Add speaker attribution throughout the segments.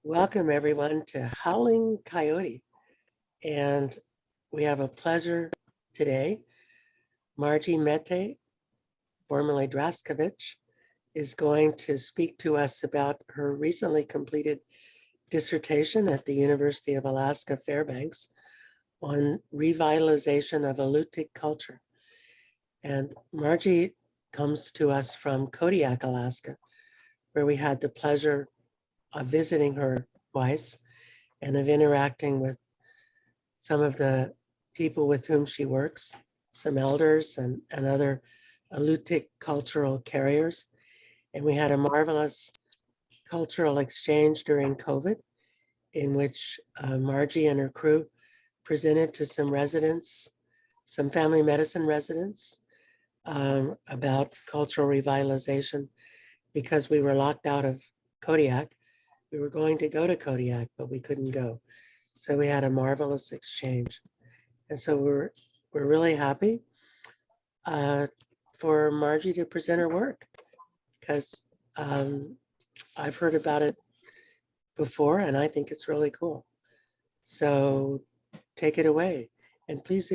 Speaker 1: Welcome everyone to Howling Coyote. And we have a pleasure today. Margie Mete, formerly Draskovich, is going to speak to us about her recently completed dissertation at the University of Alaska Fairbanks on revitalization of Aleutiq culture. And Margie comes to us from Kodiak, Alaska, where we had the pleasure of visiting her twice and of interacting with some of the people with whom she works, some elders and other Aleutiq cultural carriers. And we had a marvelous cultural exchange during COVID in which Margie and her crew presented to some residents, some family medicine residents, about cultural revitalization because we were locked out of Kodiak. We were going to go to Kodiak, but we couldn't go. So we had a marvelous exchange. And so we're really happy for Margie to present her work because I've heard about it before and I think it's really cool. So take it away. And please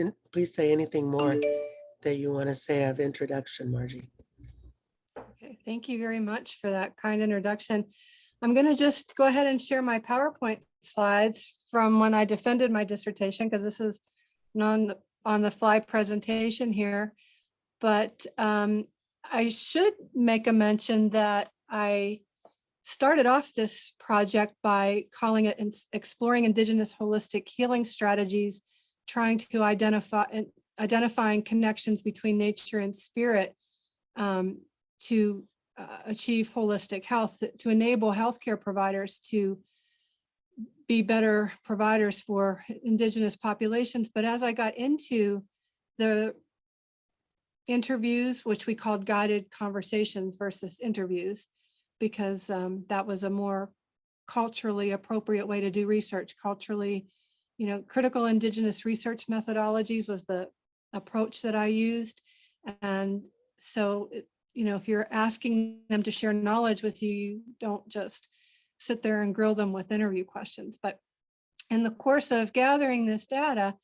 Speaker 1: say anything more that you want to say of introduction, Margie.
Speaker 2: Okay, thank you very much for that kind introduction. I'm going to just go ahead and share my PowerPoint slides from when I defended my dissertation, because this is an on-the-fly presentation here. But I should make a mention that I started off this project by calling it Exploring Indigenous Holistic Healing Strategies, trying to identifying connections between nature and spirit to achieve holistic health, to enable healthcare providers to be better providers for indigenous populations. But as I got into the interviews, which we called guided conversations versus interviews, because that was a more culturally appropriate way to do research. Culturally, critical indigenous research methodologies was the approach that I used. And so, if you're asking them to share knowledge with you, you don't just sit there and grill them with interview questions. But in the course of gathering this data,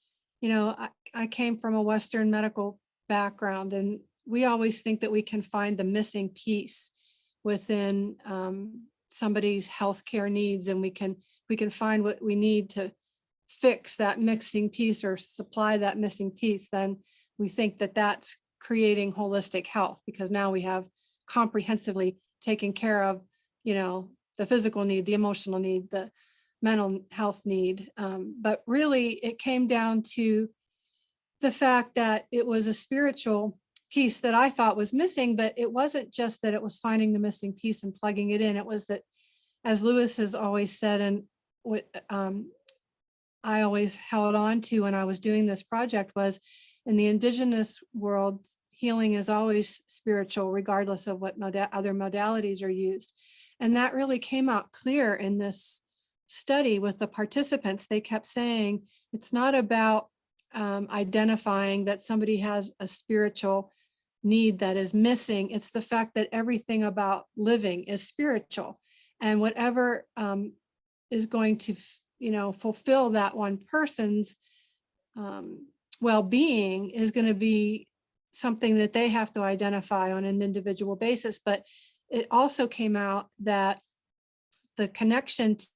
Speaker 2: I came from a Western medical background, and we always think that we can find the missing piece within somebody's healthcare needs, and we can find what we need to fix that missing piece or supply that missing piece. Then we think that that's creating holistic health, because now we have comprehensively taken care of, the physical need, the emotional need, the mental health need. But really, it came down to the fact that it was a spiritual piece that I thought was missing, but it wasn't just that it was finding the missing piece and plugging it in. It was that, as Lewis has always said, and what I always held on to when I was doing this project, was in the indigenous world, healing is always spiritual, regardless of what other modalities are used. And that really came out clear in this study with the participants. They kept saying, it's not about identifying that somebody has a spiritual need that is missing. It's the fact that everything about living is spiritual, and whatever is going to, fulfill that one person's well-being is going to be something that they have to identify on an individual basis. But it also came out that the connection to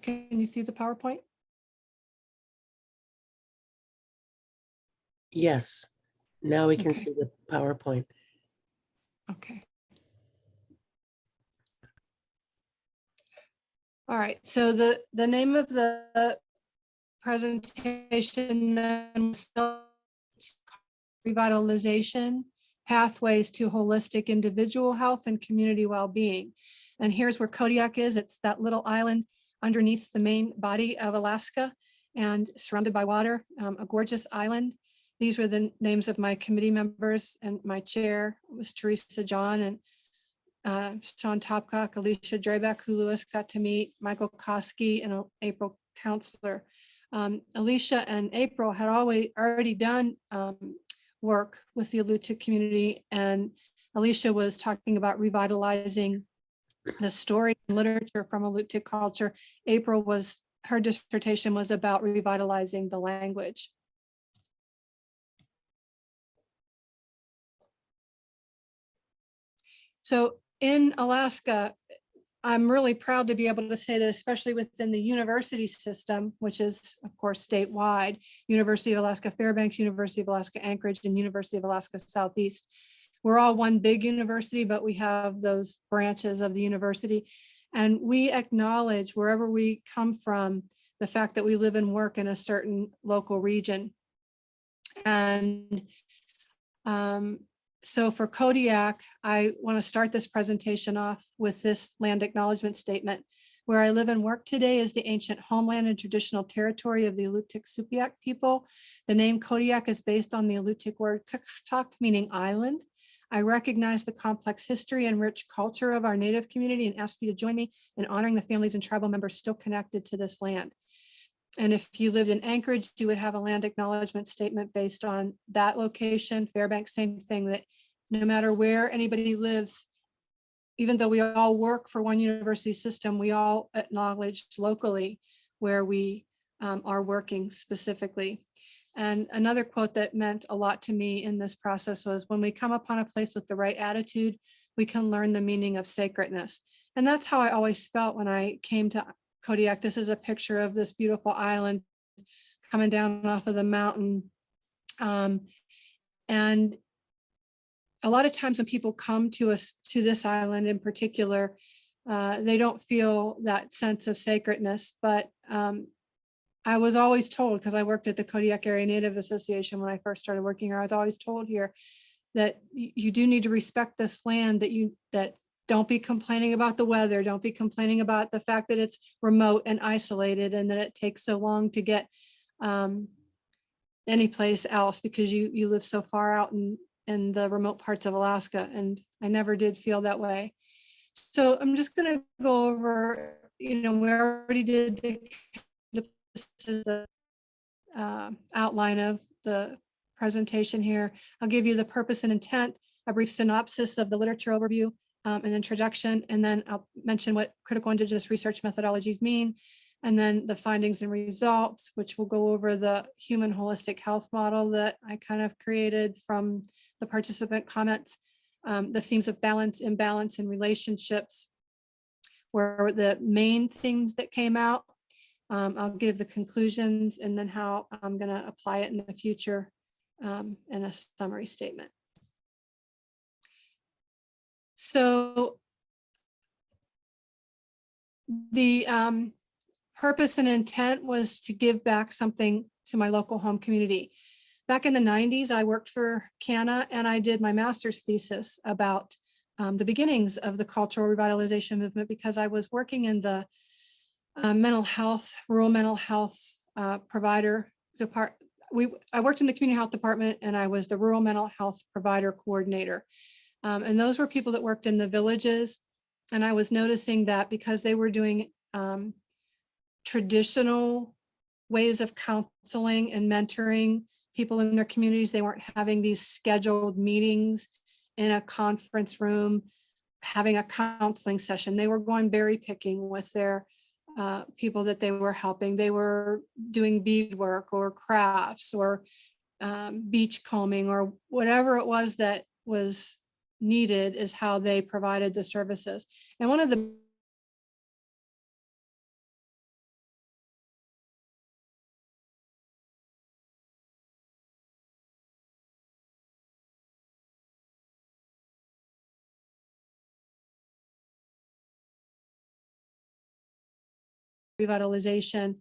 Speaker 2: can you see the PowerPoint?
Speaker 1: Yes, now we can
Speaker 2: Okay.
Speaker 1: see the PowerPoint.
Speaker 2: Okay. All right, so the name of the presentation then was Revitalization, Pathways to Holistic Individual Health and Community Well-Being. And here's where Kodiak is. It's that little island underneath the main body of Alaska and surrounded by water, a gorgeous island. These were the names of my committee members, and my chair was Teresa John, and Sean Topcock, Alicia Drebeck, who Lewis got to meet, Michael Koski, and April Counselor. Alicia and April had already done work with the Aleutiq community, and Alicia was talking about revitalizing the story and literature from Aleutiq culture. Her dissertation was about revitalizing the language. So in Alaska, I'm really proud to be able to say that, especially within the university system, which is of course statewide, University of Alaska Fairbanks, University of Alaska Anchorage, and University of Alaska Southeast. We're all one big university, but we have those branches of the university. And we acknowledge, wherever we come from, the fact that we live and work in a certain local region. And so for Kodiak, I want to start this presentation off with this land acknowledgement statement. Where I live and work today is the ancient homeland and traditional territory of the Aleutiq people. The name Kodiak is based on the Aleutiq word kuktak, meaning island. I recognize the complex history and rich culture of our native community and ask you to join me in honoring the families and tribal members still connected to this land. And if you lived in Anchorage, you would have a land acknowledgement statement based on that location. Fairbanks, same thing, that no matter where anybody lives, even though we all work for one university system, we all acknowledge locally where we are working specifically. And another quote that meant a lot to me in this process was, when we come upon a place with the right attitude, we can learn the meaning of sacredness. And that's how I always felt when I came to Kodiak. This is a picture of this beautiful island coming down off of the mountain. And a lot of times when people come to us, to this island in particular, they don't feel that sense of sacredness. But I was always told, because I worked at the Kodiak Area Native Association when I first started working here, I was always told here that you do need to respect this land, that don't be complaining about the weather, don't be complaining about the fact that it's remote and isolated and that it takes so long to get any place else because you live so far out in the remote parts of Alaska. And I never did feel that way. So I'm just going to go over, we already did this is the outline of the presentation here. I'll give you the purpose and intent, a brief synopsis of the literature overview, an introduction, and then I'll mention what critical indigenous research methodologies mean, and then the findings and results, which will go over the human holistic health model that I kind of created from the participant comments, the themes of balance, imbalance, and relationships were the main themes that came out. I'll give the conclusions and then how I'm going to apply it in the future in a summary statement. So the purpose and intent was to give back something to my local home community. Back in the 90s, I worked for CANA and I did my master's thesis about the beginnings of the cultural revitalization movement, because I was working in the rural mental health provider department. I worked in the community health department and I was the rural mental health provider coordinator. And those were people that worked in the villages. And I was noticing that because they were doing traditional ways of counseling and mentoring people in their communities, they weren't having these scheduled meetings in a conference room, having a counseling session. They were going berry picking with their people that they were helping. They were doing beadwork or crafts or beach combing or whatever it was that was needed is how they provided the services. And one of the revitalization,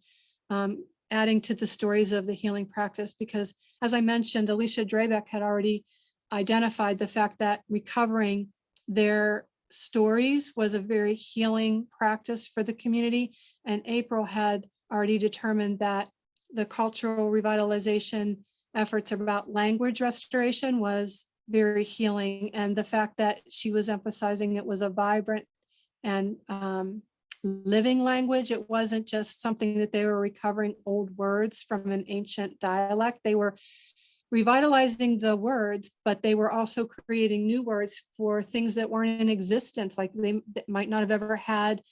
Speaker 2: adding to the stories of the healing practice, because as I mentioned, Alicia Drebeck had already identified the fact that recovering their stories was a very healing practice for the community. And April had already determined that the cultural revitalization efforts about language restoration was very healing. And the fact that she was emphasizing it was a vibrant and living language. It wasn't just something that they were recovering old words from an ancient dialect. They were revitalizing the words, but they were also creating new words for things that weren't in existence, like they might not have ever had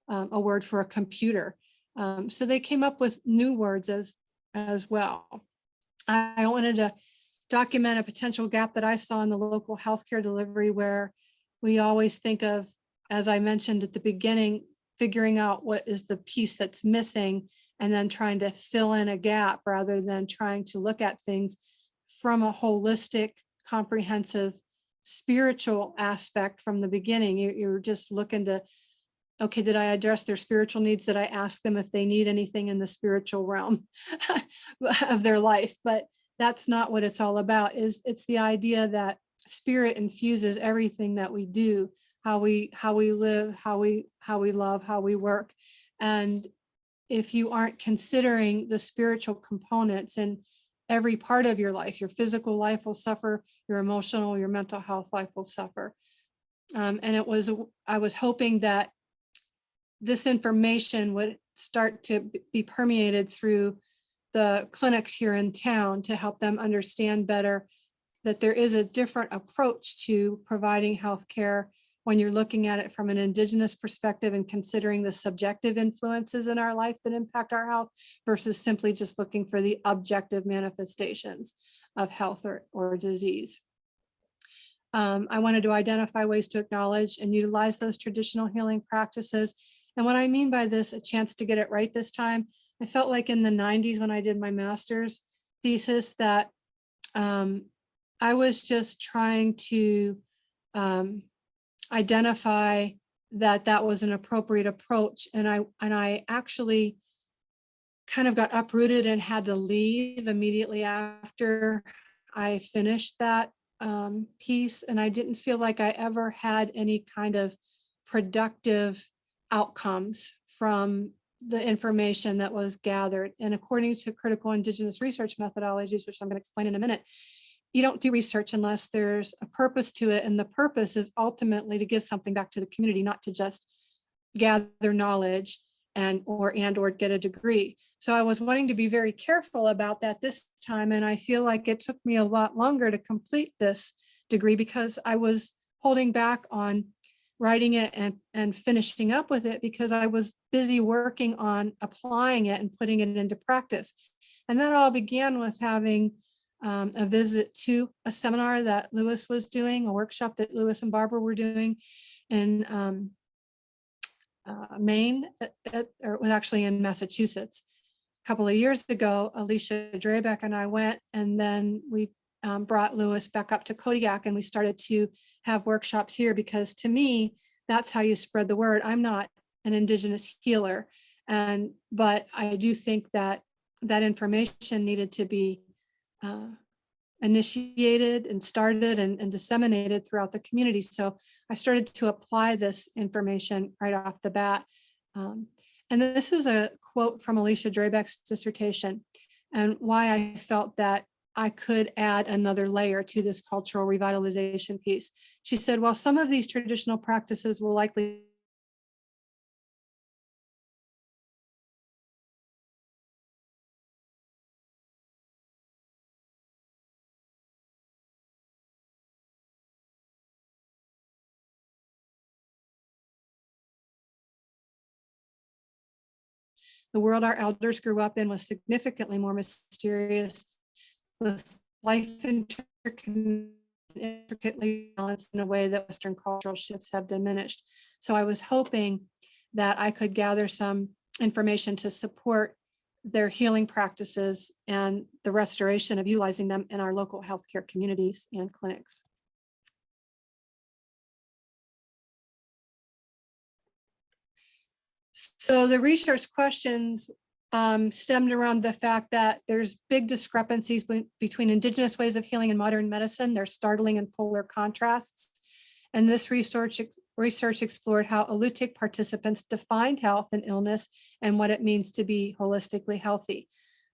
Speaker 2: a word for a computer. So they came up with new words as well. I wanted to document a potential gap that I saw in the local healthcare delivery, where we always think of, as I mentioned at the beginning, figuring out what is the piece that's missing and then trying to fill in a gap rather than trying to look at things from a holistic, comprehensive, spiritual aspect from the beginning. You're just looking to, okay, did I address their spiritual needs? Did I ask them if they need anything in the spiritual realm of their life? But that's not what it's all about. It's the idea that spirit infuses everything that we do, how we live, how we love, how we work. And if you aren't considering the spiritual components in every part of your life, your physical life will suffer, your emotional, your mental health life will suffer. And I was hoping that this information would start to be permeated through the clinics here in town to help them understand better that there is a different approach to providing healthcare when you're looking at it from an indigenous perspective and considering the subjective influences in our life that impact our health versus simply just looking for the objective manifestations of health or disease. I wanted to identify ways to acknowledge and utilize those traditional healing practices. And what I mean by this, a chance to get it right this time, I felt like in the 90s when I did my master's thesis that I was just trying to identify that was an appropriate approach. And I actually kind of got uprooted and had to leave immediately after I finished that piece. And I didn't feel like I ever had any kind of productive outcomes from the information that was gathered. And according to critical indigenous research methodologies, which I'm going to explain in a minute, you don't do research unless there's a purpose to it. And the purpose is ultimately to give something back to the community, not to just gather knowledge or get a degree. So I was wanting to be very careful about that this time. And I feel like it took me a lot longer to complete this degree because I was holding back on writing it and finishing up with it because I was busy working on applying it and putting it into practice. And that all began with having a visit to a seminar that Lewis was doing, a workshop that Lewis and Barbara were doing in Maine, or it was actually in Massachusetts. A couple of years ago, Alicia Drabeck and I went, and then we brought Lewis back up to Kodiak and we started to have workshops here because to me, that's how you spread the word. I'm not an indigenous healer, but I do think that information needed to be initiated and started and disseminated throughout the community. So I started to apply this information right off the bat. And this is a quote from Alicia Drabeck's dissertation and why I felt that I could add another layer to this cultural revitalization piece. She said, while some of these traditional practices will likely the world our elders grew up in was significantly more mysterious, with life intricately balanced in a way that Western cultural shifts have diminished. So I was hoping that I could gather some information to support their healing practices and the restoration of utilizing them in our local healthcare communities and clinics. So the research questions stemmed around the fact that there's big discrepancies between indigenous ways of healing and modern medicine. They're startling and polar contrasts. And this research explored how Aleutiq participants defined health and illness and what it means to be holistically healthy.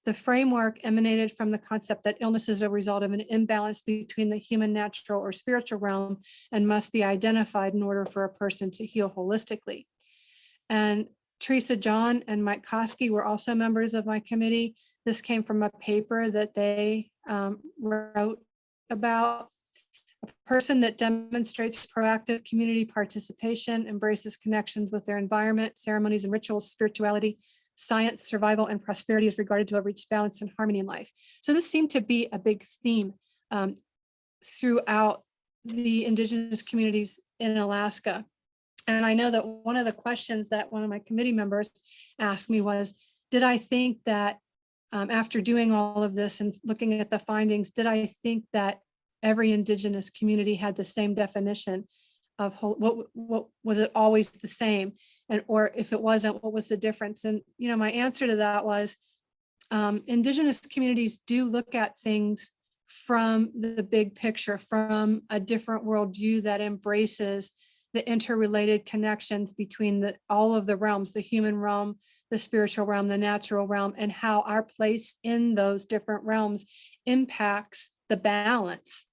Speaker 2: The framework emanated from the concept that illness is a result of an imbalance between the human, natural, or spiritual realm and must be identified in order for a person to heal holistically. And Teresa John and Mike Koski were also members of my committee. This came from a paper that they wrote about. A person that demonstrates proactive community participation, embraces connections with their environment, ceremonies and rituals, spirituality, science, survival, and prosperity is regarded to have reached balance and harmony in life. So this seemed to be a big theme throughout the indigenous communities in Alaska. And I know that one of the questions that one of my committee members asked me was, did I think that after doing all of this and looking at the findings, did I think that every indigenous community had the same definition of what was it always the same? And or if it wasn't, what was the difference? And my answer to that was indigenous communities do look at things from the big picture, from a different worldview that embraces the interrelated connections between all of the realms, the human realm, the spiritual realm, the natural realm, and how our place in those different realms impacts the balance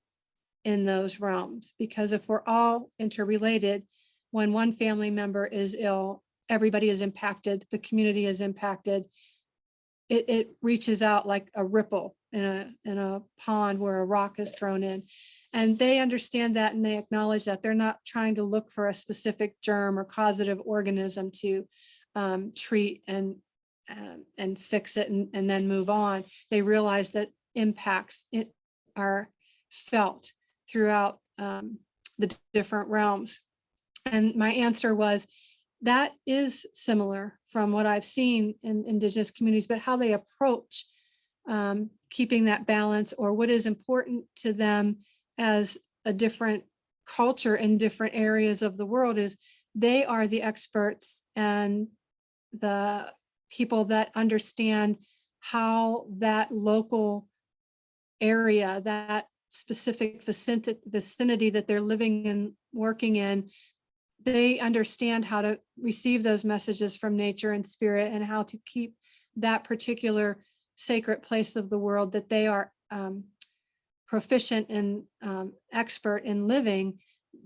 Speaker 2: in those realms. Because if we're all interrelated, when one family member is ill, everybody is impacted, the community is impacted. It reaches out like a ripple in a pond where a rock is thrown in. And they understand that, and they acknowledge that. They're not trying to look for a specific germ or causative organism to treat and fix it and then move on. They realize that impacts are felt throughout the different realms. And my answer was, that is similar from what I've seen in indigenous communities, but how they approach keeping that balance, or what is important to them as a different culture in different areas of the world, is they are the experts and the people that understand how that local area, that specific vicinity that they're living and working in, they understand how to receive those messages from nature and spirit, and how to keep that particular sacred place of the world that they are proficient and expert in living.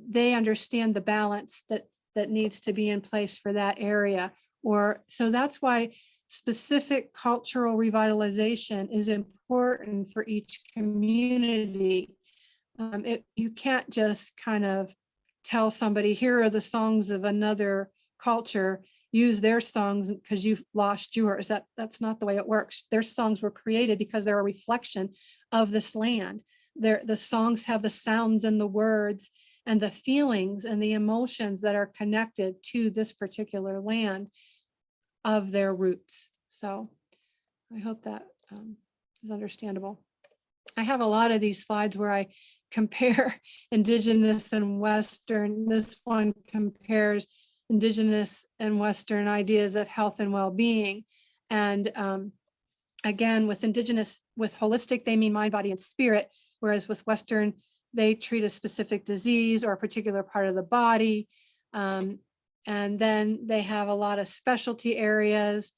Speaker 2: They understand the balance that needs to be in place for that area. So that's why specific cultural revitalization is important for each community. You can't just kind of tell somebody, here are the songs of another culture, use their songs because you've lost yours. That's not the way it works. Their songs were created because they're a reflection of this land. The songs have the sounds and the words and the feelings and the emotions that are connected to this particular land of their roots. So I hope that is understandable. I have a lot of these slides where I compare indigenous and Western. This one compares indigenous and Western ideas of health and well-being. And again, with indigenous, with holistic, they mean mind, body, and spirit, whereas with Western, they treat a specific disease or a particular part of the body. And then they have a lot of specialty areas.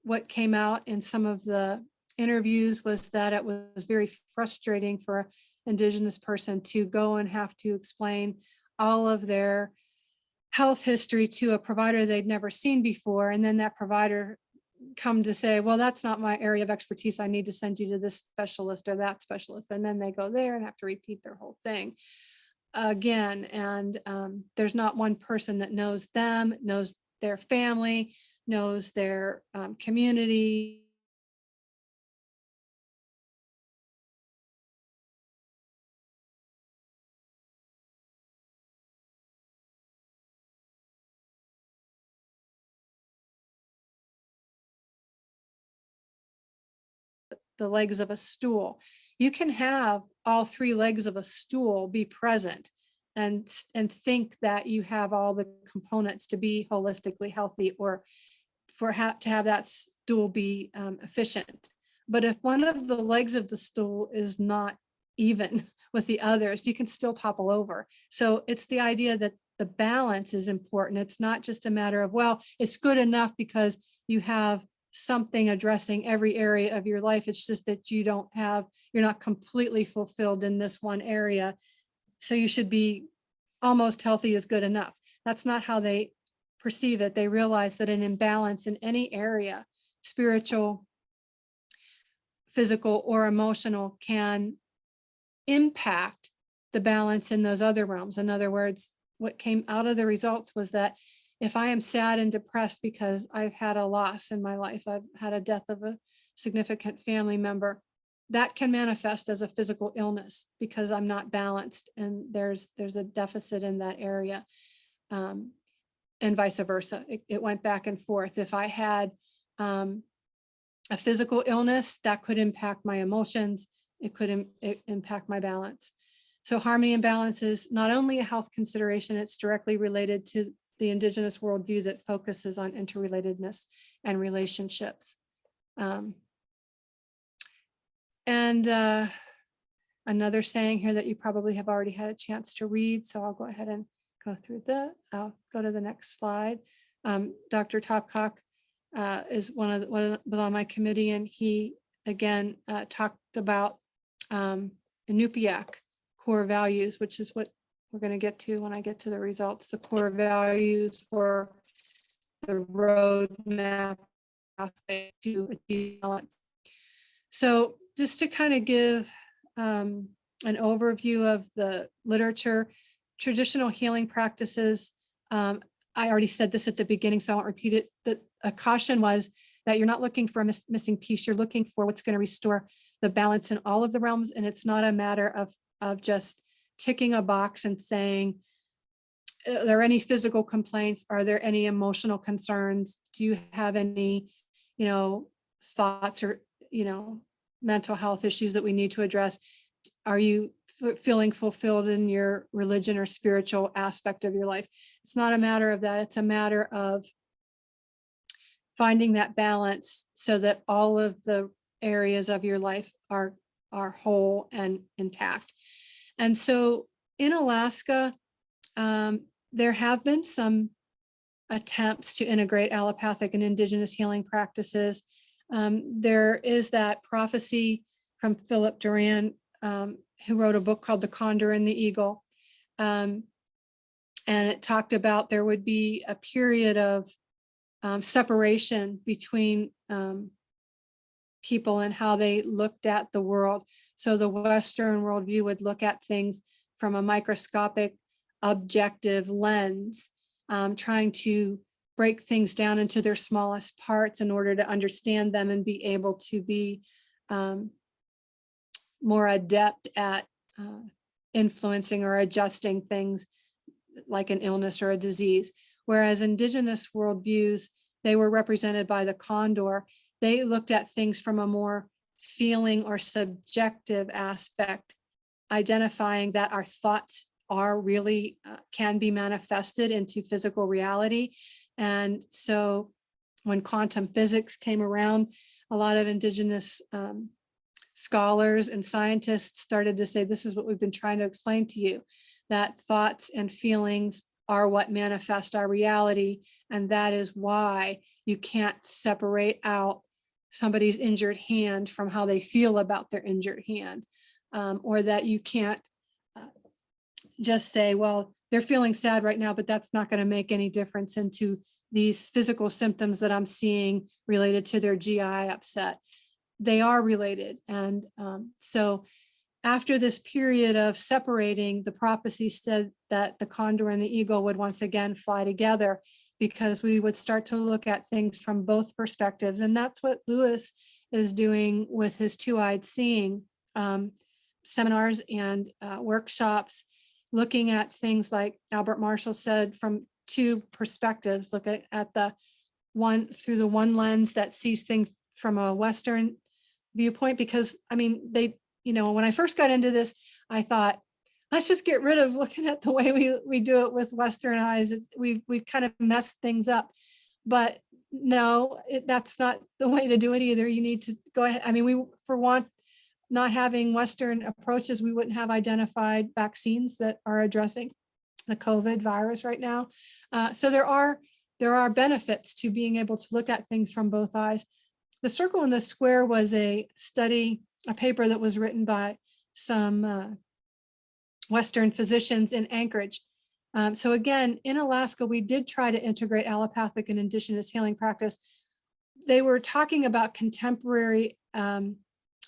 Speaker 2: What came out in some of the interviews was that it was very frustrating for an indigenous person to go and have to explain all of their health history to a provider they'd never seen before. And then that provider come to say, well, that's not my area of expertise. I need to send you to this specialist or that specialist. And then they go there and have to repeat their whole thing again. And there's not one person that knows them, knows their family, knows their community. The legs of a stool. You can have all three legs of a stool be present and think that you have all the components to be holistically healthy, or to have that stool be efficient. But if one of the legs of the stool is not even with the others, you can still topple over. So it's the idea that the balance is important. It's not just a matter of, well, it's good enough because you have something addressing every area of your life. It's just that you're not completely fulfilled in this one area. So you should be almost healthy is good enough. That's not how they perceive it. They realize that an imbalance in any area, spiritual, physical, or emotional, can impact the balance in those other realms. In other words, what came out of the results was that if I am sad and depressed because I've had a loss in my life, I've had a death of a significant family member, that can manifest as a physical illness because I'm not balanced and there's a deficit in that area, and vice versa. It went back and forth. If I had a physical illness, that could impact my emotions. It could impact my balance. So harmony and balance is not only a health consideration, it's directly related to the indigenous worldview that focuses on interrelatedness and relationships. And another saying here that you probably have already had a chance to read, so I'll go ahead and go through that. I'll go to the next slide. Dr. Topcock is was on my committee, and he again talked about Inupiaq core values, which is what we're going to get to when I get to the results. The core values for the roadmap to achieve balance. So just to kind of give an overview of the literature, traditional healing practices, I already said this at the beginning, so I won't repeat it. A caution was that you're not looking for a missing piece, you're looking for what's going to restore the balance in all of the realms. And it's not a matter of just ticking a box and saying, are there any physical complaints? Are there any emotional concerns? Do you have any, thoughts or, mental health issues that we need to address? Are you feeling fulfilled in your religion or spiritual aspect of your life? It's not a matter of that. It's a matter of finding that balance so that all of the areas of your life are whole and intact. And so in Alaska, there have been some attempts to integrate allopathic and indigenous healing practices. There is that prophecy from Philip Duran, who wrote a book called The Condor and the Eagle. And it talked about there would be a period of separation between people and how they looked at the world. So the Western worldview would look at things from a microscopic, objective lens, trying to break things down into their smallest parts in order to understand them and be able to be more adept at influencing or adjusting things like an illness or a disease. Whereas indigenous worldviews, they were represented by the condor. They looked at things from a more feeling or subjective aspect, identifying that our thoughts are really can be manifested into physical reality. And so when quantum physics came around, a lot of indigenous scholars and scientists started to say, this is what we've been trying to explain to you, that thoughts and feelings are what manifest our reality. And that is why you can't separate out somebody's injured hand from how they feel about their injured hand, or that you can't just say, well, they're feeling sad right now, but that's not going to make any difference into these physical symptoms that I'm seeing related to their GI upset. They are related. And so after this period of separating, the prophecy said that the condor and the eagle would once again fly together, because we would start to look at things from both perspectives. And that's what Lewis is doing with his two-eyed seeing seminars and workshops, looking at things like Albert Marshall said, from two perspectives, look at the one through the one lens that sees things from a Western viewpoint. Because I mean, when I first got into this, I thought, let's just get rid of looking at the way we do it with Western eyes. We kind of messed things up. But no, that's not the way to do it either. You need to go ahead. I mean, not having Western approaches, we wouldn't have identified vaccines that are addressing the COVID virus right now. So there are benefits to being able to look at things from both eyes. The circle and the square was a study, a paper that was written by some Western physicians in Anchorage. So again, in Alaska, we did try to integrate allopathic and indigenous healing practice. They were talking about contemporary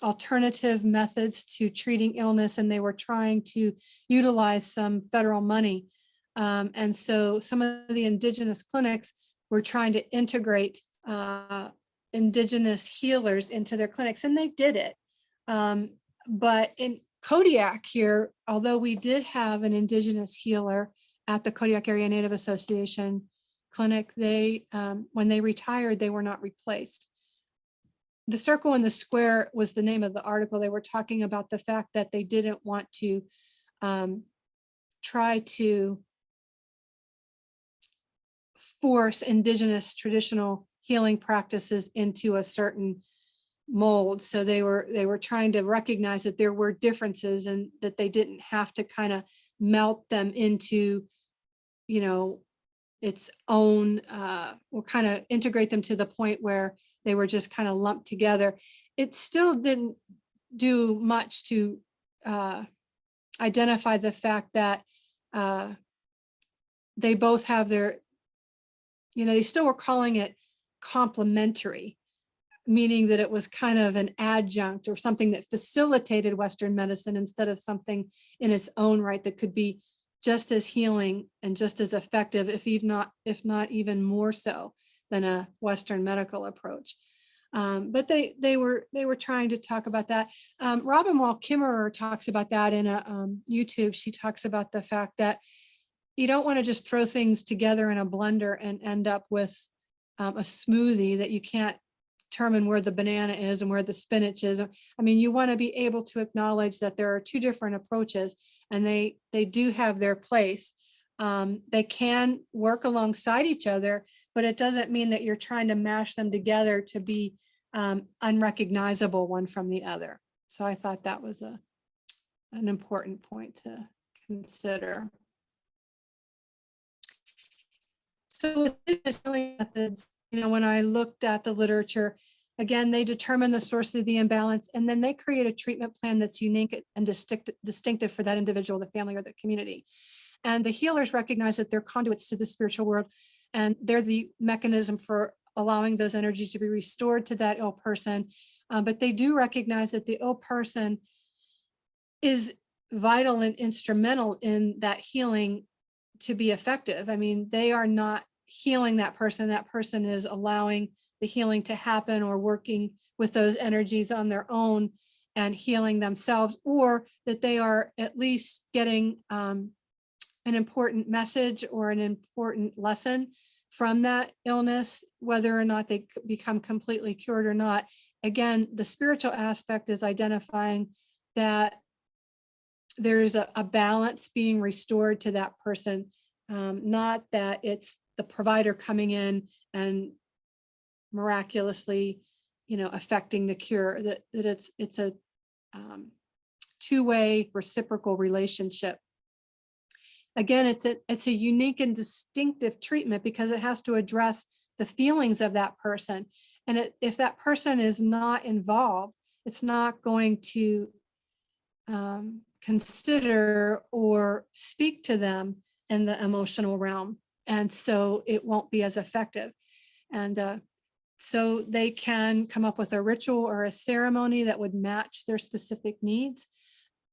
Speaker 2: alternative methods to treating illness, and they were trying to utilize some federal money. And so some of the indigenous clinics were trying to integrate indigenous healers into their clinics, and they did it. But in Kodiak here, although we did have an indigenous healer at the Kodiak Area Native Association clinic, they when they retired, they were not replaced. The circle and the square was the name of the article. They were talking about the fact that they didn't want to try to force indigenous traditional healing practices into a certain mold. So they were trying to recognize that there were differences and that they didn't have to kind of melt them into, you know, its own, or kind of integrate them to the point where they were just kind of lumped together. It still didn't do much to identify the fact that they both have their, you know, they still were calling it complementary, meaning that it was kind of an adjunct or something that facilitated Western medicine instead of something in its own right that could be just as healing and just as effective, if not even more so than a Western medical approach. But they were trying to talk about that. Robin Wall Kimmerer talks about that in a YouTube. She talks about the fact that you don't want to just throw things together in a blender and end up with a smoothie that you can't determine where the banana is and where the spinach is. I mean, you want to be able to acknowledge that there are two different approaches, and they do have their place. They can work alongside each other, but it doesn't mean that you're trying to mash them together to be unrecognizable one from the other. So I thought that was an important point to consider. So with indigenous healing methods, you know, when I looked at the literature, again, they determine the source of the imbalance, and then they create a treatment plan that's unique and distinctive for that individual, the family, or the community. And the healers recognize that they're conduits to the spiritual world, and they're the mechanism for allowing those energies to be restored to that ill person. But they do recognize that the ill person is vital and instrumental in that healing to be effective. I mean, they are not healing that person. That person is allowing the healing to happen or working with those energies on their own and healing themselves, or that they are at least getting an important message or an important lesson from that illness, whether or not they become completely cured or not. Again, the spiritual aspect is identifying that there's a balance being restored to that person, not that it's the provider coming in and miraculously, you know, affecting the cure. That it's a two-way reciprocal relationship. Again, it's a unique and distinctive treatment because it has to address the feelings of that person. And if that person is not involved, it's not going to consider or speak to them in the emotional realm. And so it won't be as effective. And so they can come up with a ritual or a ceremony that would match their specific needs.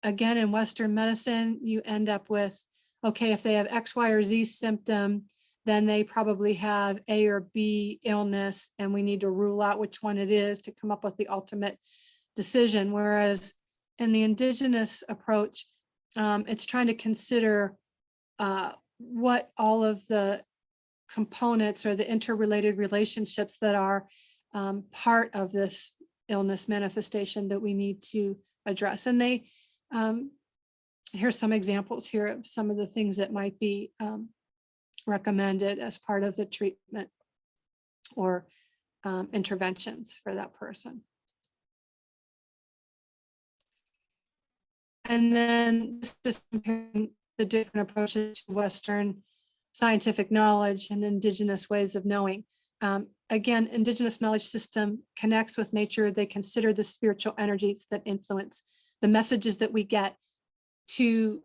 Speaker 2: Again, in Western medicine, you end up with, okay, if they have X, Y, or Z symptom, then they probably have A or B illness, and we need to rule out which one it is to come up with the ultimate decision. Whereas in the indigenous approach, it's trying to consider what all of the components or the interrelated relationships that are part of this illness manifestation that we need to address. And they, here's some examples here of some of the things that might be recommended as part of the treatment or interventions for that person. And then this is comparing the different approaches to Western scientific knowledge and indigenous ways of knowing. again, indigenous knowledge system connects with nature. They consider the spiritual energies that influence the messages that we get to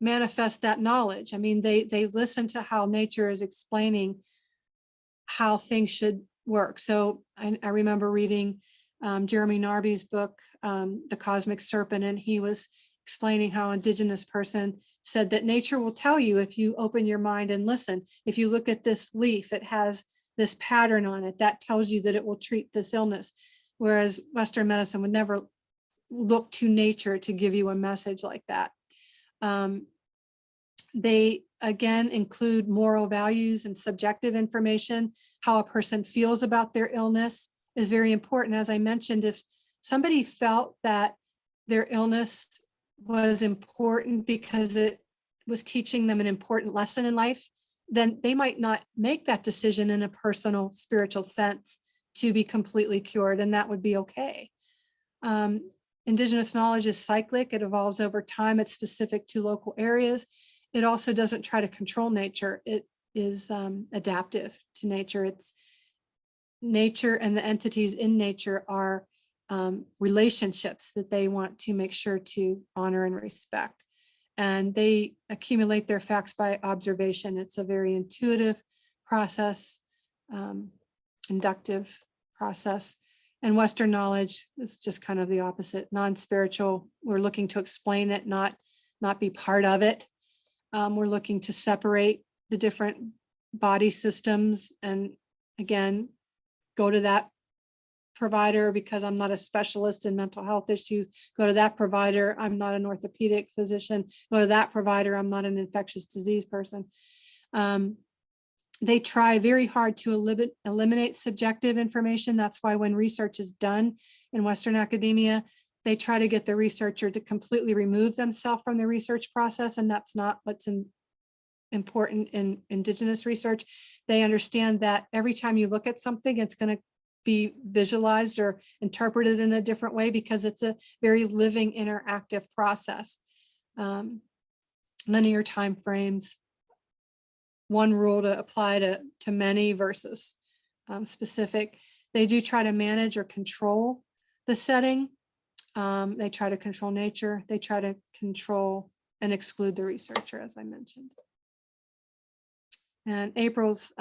Speaker 2: manifest that knowledge. I mean, they listen to how nature is explaining how things should work. So I remember reading Jeremy Narby's book, The Cosmic Serpent, and he was explaining how indigenous person said that nature will tell you if you open your mind and listen. If you look at this leaf, it has this pattern on it that tells you that it will treat this illness. Whereas Western medicine would never look to nature to give you a message like that. They again include moral values and subjective information. How a person feels about their illness is very important. As I mentioned, if somebody felt that their illness was important because it was teaching them an important lesson in life, then they might not make that decision in a personal spiritual sense to be completely cured, and that would be okay. Indigenous knowledge is cyclic. It evolves over time. It's specific to local areas. It also doesn't try to control nature. It is adaptive to nature. It's nature, and the entities in nature are relationships that they want to make sure to honor and respect. And they accumulate their facts by observation. It's a very intuitive process, inductive process. And Western knowledge is just kind of the opposite, non-spiritual. We're looking to explain it, not be part of it. We're looking to separate the different body systems, and again, go to that provider because I'm not a specialist in mental health issues. Go to that provider. I'm not an orthopedic physician. Go to that provider. I'm not an infectious disease person. They try very hard to eliminate subjective information. That's why when research is done in Western academia, they try to get the researcher to completely remove themselves from the research process, and that's not what's important in indigenous research. They understand that every time you look at something, it's going to be visualized or interpreted in a different way because it's a very living, interactive process. Linear time frames, one rule to apply to many versus specific. They do try to manage or control the setting. They try to control nature. They try to control and exclude the researcher, as I mentioned. And April's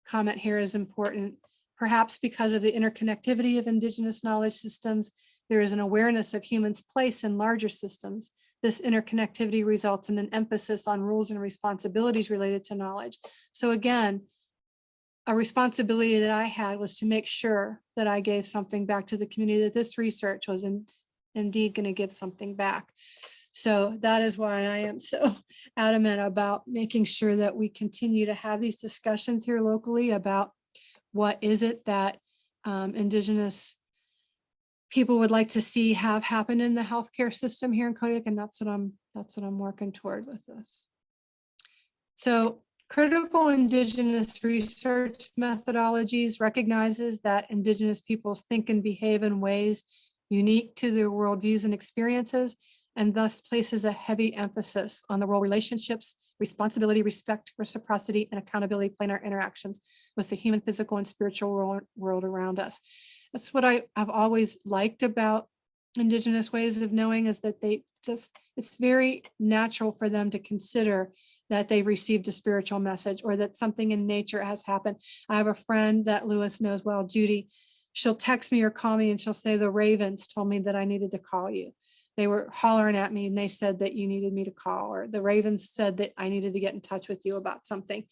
Speaker 2: comment here is important. Perhaps because of the interconnectivity of indigenous knowledge systems, there is an awareness of humans' place in larger systems. This interconnectivity results in an emphasis on rules and responsibilities related to knowledge. So again, a responsibility that I had was to make sure that I gave something back to the community, that this research was indeed going to give something back. So that is why I am so adamant about making sure that we continue to have these discussions here locally about what is it that indigenous people would like to see have happen in the healthcare system here in Kodiak, and that's what I'm working toward with this. So critical indigenous research methodologies recognizes that indigenous peoples think and behave in ways unique to their worldviews and experiences, and thus places a heavy emphasis on the role relationships, responsibility, respect, reciprocity, and accountability play in our interactions with the human, physical, and spiritual world around us. That's what I've always liked about indigenous ways of knowing, is that it's very natural for them to consider that they've received a spiritual message or that something in nature has happened. I have a friend that Lewis knows well, Judy. She'll text me or call me and she'll say, the ravens told me that I needed to call you. They were hollering at me and they said that you needed me to call, or the ravens said that I needed to get in touch with you about something.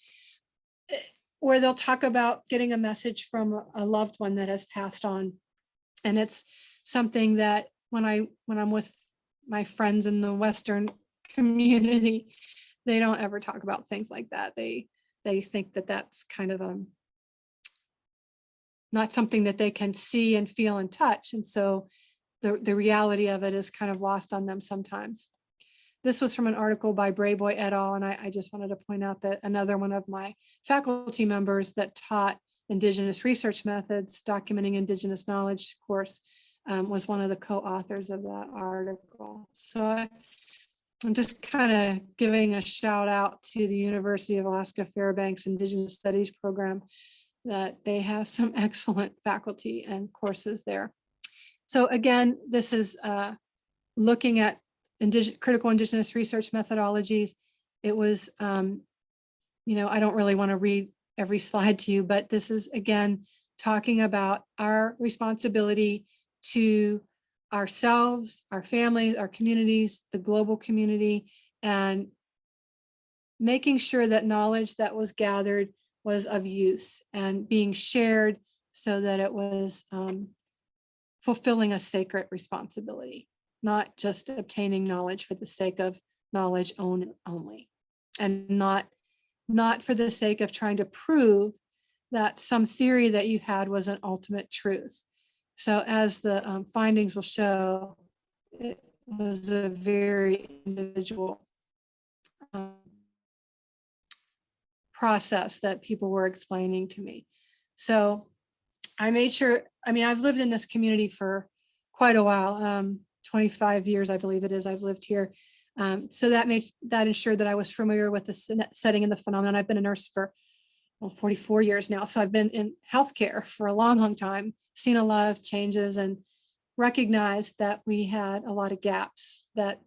Speaker 2: Or they'll talk about getting a message from a loved one that has passed on. And it's something that when I'm with my friends in the Western community, they don't ever talk about things like that. They think that that's kind of not something that they can see and feel and touch. And so the reality of it is kind of lost on them sometimes. This was from an article by Brayboy et al. And I just wanted to point out that another one of my faculty members that taught indigenous research methods, documenting indigenous knowledge course, was one of the co-authors of that article. So I'm just kind of giving a shout out to the University of Alaska Fairbanks Indigenous Studies program, that they have some excellent faculty and courses there. So again, this is looking at critical Indigenous research methodologies. It was, you know, I don't really want to read every slide to you, but this is again talking about our responsibility to ourselves, our families, our communities, the global community, and making sure that knowledge that was gathered was of use and being shared so that it was fulfilling a sacred responsibility, not just obtaining knowledge for the sake of knowledge only, and not for the sake of trying to prove that some theory that you had was an ultimate truth. So as the findings will show, it was a very individual process that people were explaining to me. So I made sure, I mean, I've lived in this community for quite a while, 25 years, I believe it is, I've lived here. So that ensured that I was familiar with the setting and the phenomenon. I've been a nurse for 44 years now. So I've been in healthcare for a long, long time, seen a lot of changes, and recognized that we had a lot of gaps that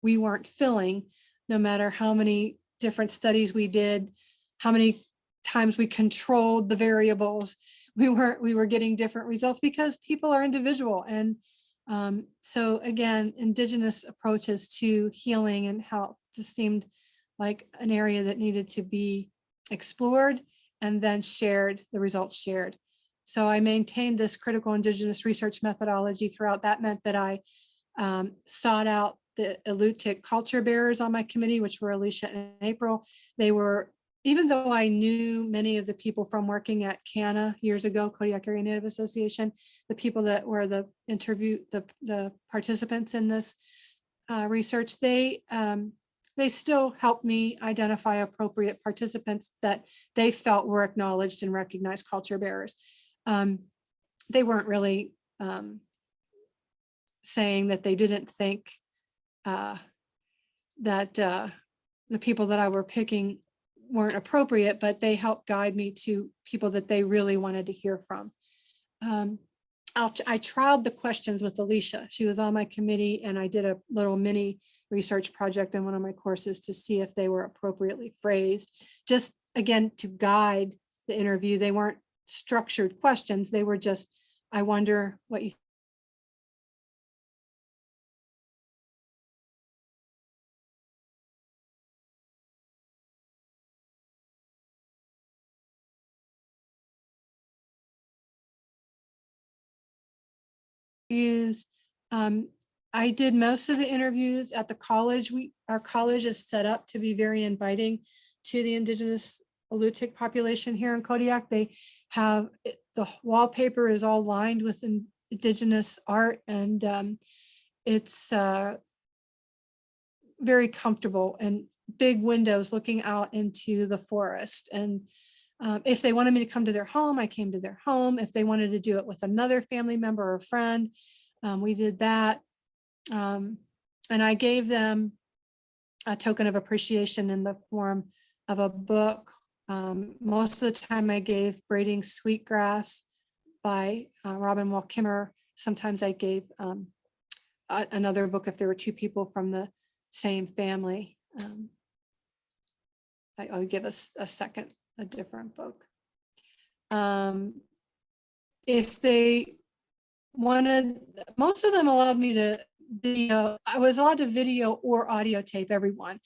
Speaker 2: we weren't filling, no matter how many different studies we did, how many times we controlled the variables. We were getting different results because people are individual. And so again, Indigenous approaches to healing and health just seemed like an area that needed to be explored and then shared, the results shared. So I maintained this critical Indigenous research methodology throughout. That meant that I sought out the Aleutiq culture bearers on my committee, which were Alicia and April. They were, even though I knew many of the people from working at CANA years ago, Kodiak Area Native Association, the people that were the participants in this research, they still helped me identify appropriate participants that they felt were acknowledged and recognized culture bearers. They weren't really saying that they didn't think that the people that I were picking weren't appropriate, but they helped guide me to people that they really wanted to hear from. I trialed the questions with Alicia. She was on my committee, and I did a little mini research project in one of my courses to see if they were appropriately phrased, just again to guide the interview. They weren't structured questions. They were just, I wonder what you use. I did most of the interviews at the college. Our college is set up to be very inviting to the Indigenous Aleutiq population here in Kodiak. They have, the wallpaper is all lined with Indigenous art, and it's very comfortable, and big windows looking out into the forest. And if they wanted me to come to their home, I came to their home. If they wanted to do it with another family member or friend, we did that. And I gave them a token of appreciation in the form of a book. Most of the time I gave Braiding Sweetgrass by Robin Wall Kimmerer. Sometimes I gave another book if there were two people from the same family. I would give a different book. If they wanted, most of them allowed me to video. I was allowed to video or audio tape everyone,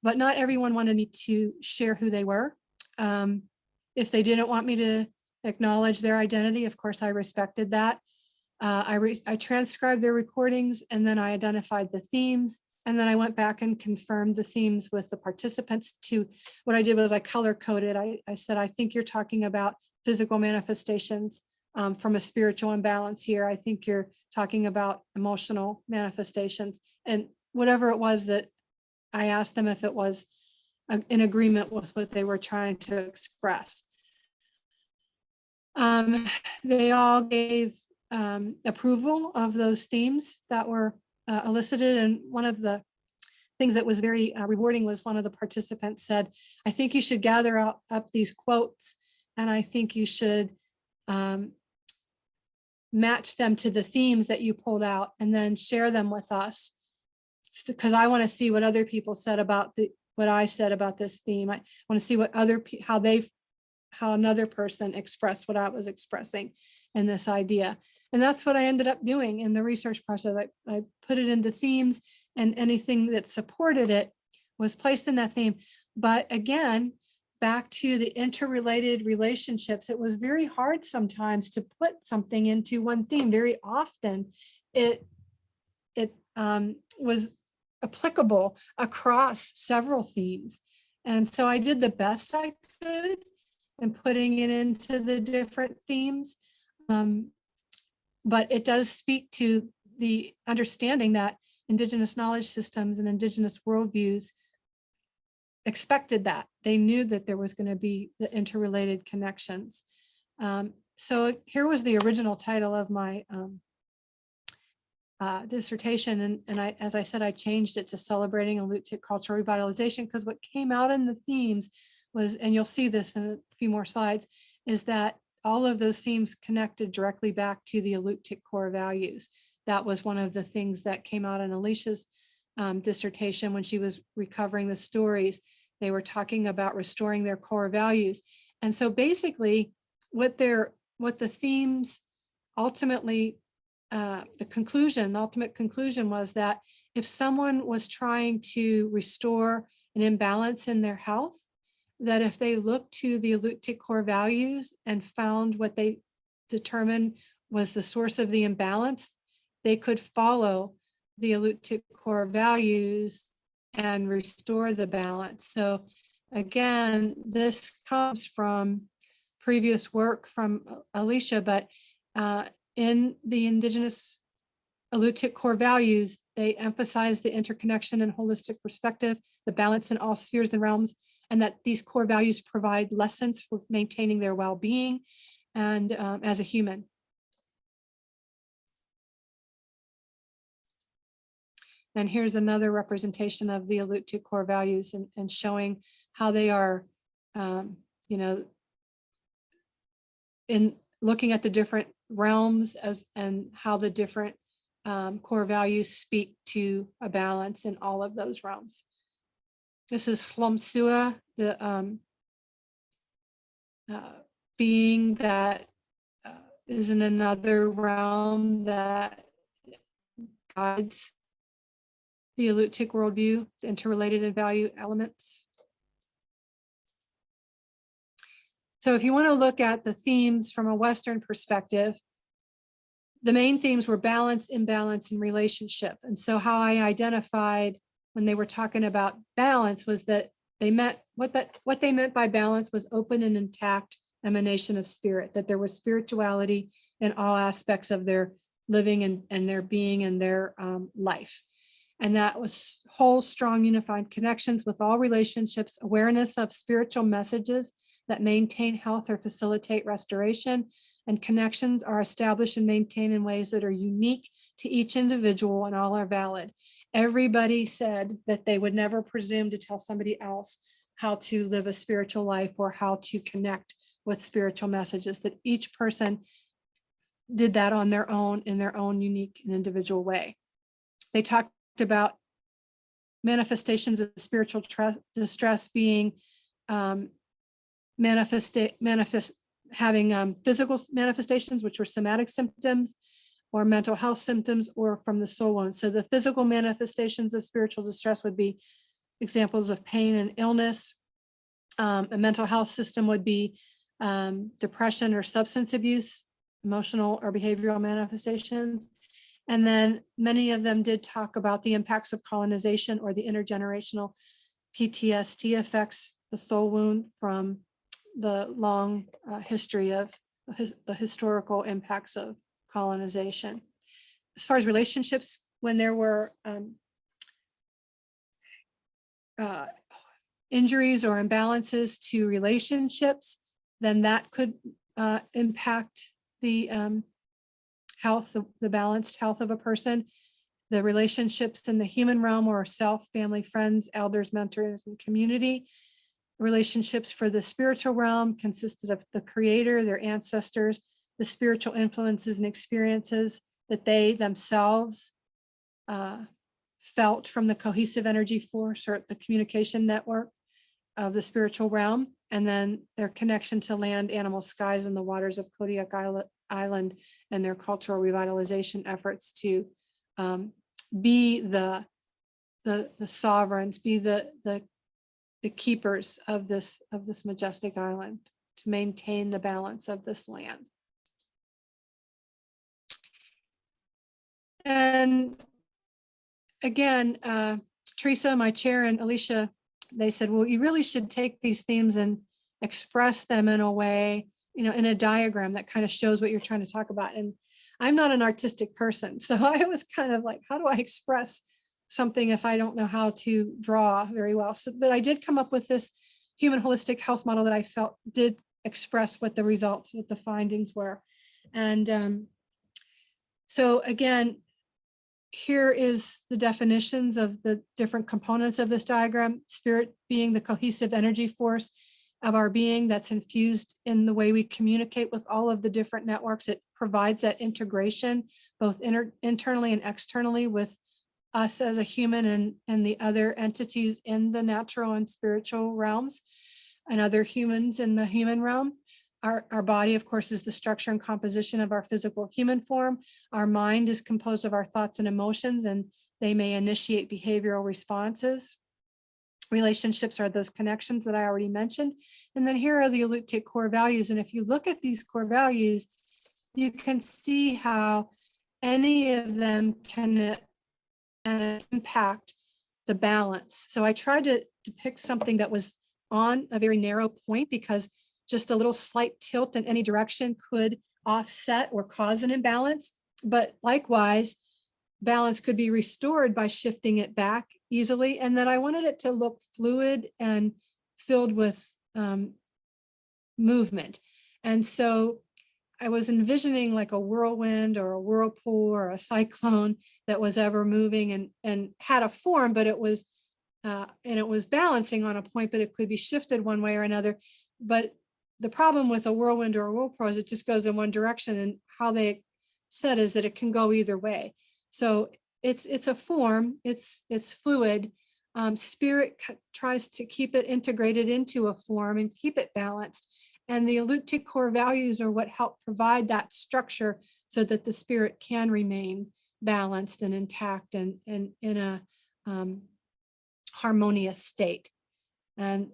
Speaker 2: but not everyone wanted me to share who they were. If they didn't want me to acknowledge their identity, of course I respected that. I transcribed their recordings, and then I identified the themes, and then I went back and confirmed the themes with the participants. What I did was I color coded. I said, I think you're talking about physical manifestations from a spiritual imbalance here. I think you're talking about emotional manifestations, and whatever it was that I asked them if it was in agreement with what they were trying to express. They all gave approval of those themes that were elicited, and one of the things that was very rewarding was one of the participants said, I think you should gather up these quotes, and I think you should match them to the themes that you pulled out and then share them with us, because I want to see what other people said about what I said about this theme. I want to see what how another person expressed what I was expressing in this idea. And that's what I ended up doing in the research process. I put it into themes, and anything that supported it was placed in that theme. But again, back to the interrelated relationships, it was very hard sometimes to put something into one theme. Very often it was applicable across several themes. And so I did the best I could in putting it into the different themes. But it does speak to the understanding that indigenous knowledge systems and indigenous worldviews expected that. They knew that there was going to be the interrelated connections. So here was the original title of my dissertation. And as I said, I changed it to Celebrating Aleutiq Cultural Revitalization, because what came out in the themes was, and you'll see this in a few more slides, is that all of those themes connected directly back to the Aleutiq core values. That was one of the things that came out in Alicia's dissertation when she was recovering the stories. They were talking about restoring their core values. And so basically what the themes ultimately, the ultimate conclusion was that if someone was trying to restore an imbalance in their health, that if they looked to the Aleutiq core values and found what they determined was the source of the imbalance, they could follow the Aleutiq core values and restore the balance. So again, this comes from previous work from Alicia, but in the indigenous Aleutiq core values, they emphasize the interconnection and holistic perspective, the balance in all spheres and realms, and that these core values provide lessons for maintaining their well-being and as a human. And here's another representation of the Aleutiq core values, and showing how they are, in looking at the different realms and how the different core values speak to a balance in all of those realms. This is Hlomsua, the being that is in another realm that guides the Aleutiq worldview, the interrelated and value elements. So if you want to look at the themes from a Western perspective, the main themes were balance, imbalance, and relationship. And so how I identified when they were talking about balance was that they meant what they meant by balance was open and intact emanation of spirit, that there was spirituality in all aspects of their living and their being and their life. And that was whole, strong, unified connections with all relationships, awareness of spiritual messages that maintain health or facilitate restoration, and connections are established and maintained in ways that are unique to each individual and all are valid. Everybody said that they would never presume to tell somebody else how to live a spiritual life or how to connect with spiritual messages, that each person did that on their own in their own unique and individual way. They talked about manifestations of spiritual distress being having physical manifestations, which were somatic symptoms or mental health symptoms, or from the soul wound. So the physical manifestations of spiritual distress would be examples of pain and illness. A mental health system would be depression or substance abuse, emotional or behavioral manifestations. And then many of them did talk about the impacts of colonization or the intergenerational PTSD effects, the soul wound from the long history of the historical impacts of colonization. As far as relationships, when there were injuries or imbalances to relationships, then that could impact the health, the balanced health of a person. the relationships in the human realm or self, family, friends, elders, mentors, and community. Relationships for the spiritual realm consisted of the creator, their ancestors, the spiritual influences and experiences that they themselves felt from the cohesive energy force or the communication network of the spiritual realm, and then their connection to land, animals, skies, and the waters of Kodiak Island, and their cultural revitalization efforts to be the sovereigns, be the keepers of this majestic island, to maintain the balance of this land. And again, Teresa, my chair, and Alicia, they said, well, you really should take these themes and express them in a way, in a diagram that kind of shows what you're trying to talk about. And I'm not an artistic person, so I was kind of like, how do I express something if I don't know how to draw very well? So, but I did come up with this human holistic health model that I felt did express what the results, what the findings were. And so again, here is the definitions of the different components of this diagram. Spirit being the cohesive energy force of our being that's infused in the way we communicate with all of the different networks. It provides that integration, both internally and externally, with us as a human and the other entities in the natural and spiritual realms, and other humans in the human realm. Our body, of course, is the structure and composition of our physical human form. Our mind is composed of our thoughts and emotions, and they may initiate behavioral responses. Relationships are those connections that I already mentioned. And then here are the Aleutiq core values. And if you look at these core values, you can see how any of them can impact the balance. So I tried to depict something that was on a very narrow point, because just a little slight tilt in any direction could offset or cause an imbalance. But likewise, balance could be restored by shifting it back easily. And then I wanted it to look fluid and filled with movement. And so I was envisioning like a whirlwind or a whirlpool or a cyclone that was ever moving and had a form, but it was balancing on a point, but it could be shifted one way or another. But the problem with a whirlwind or a whirlpool is it just goes in one direction, and how they said is that it can go either way. So it's a form, it's fluid. Spirit tries to keep it integrated into a form and keep it balanced. And the Aleutiq core values are what help provide that structure so that the spirit can remain balanced and intact and in a harmonious state. And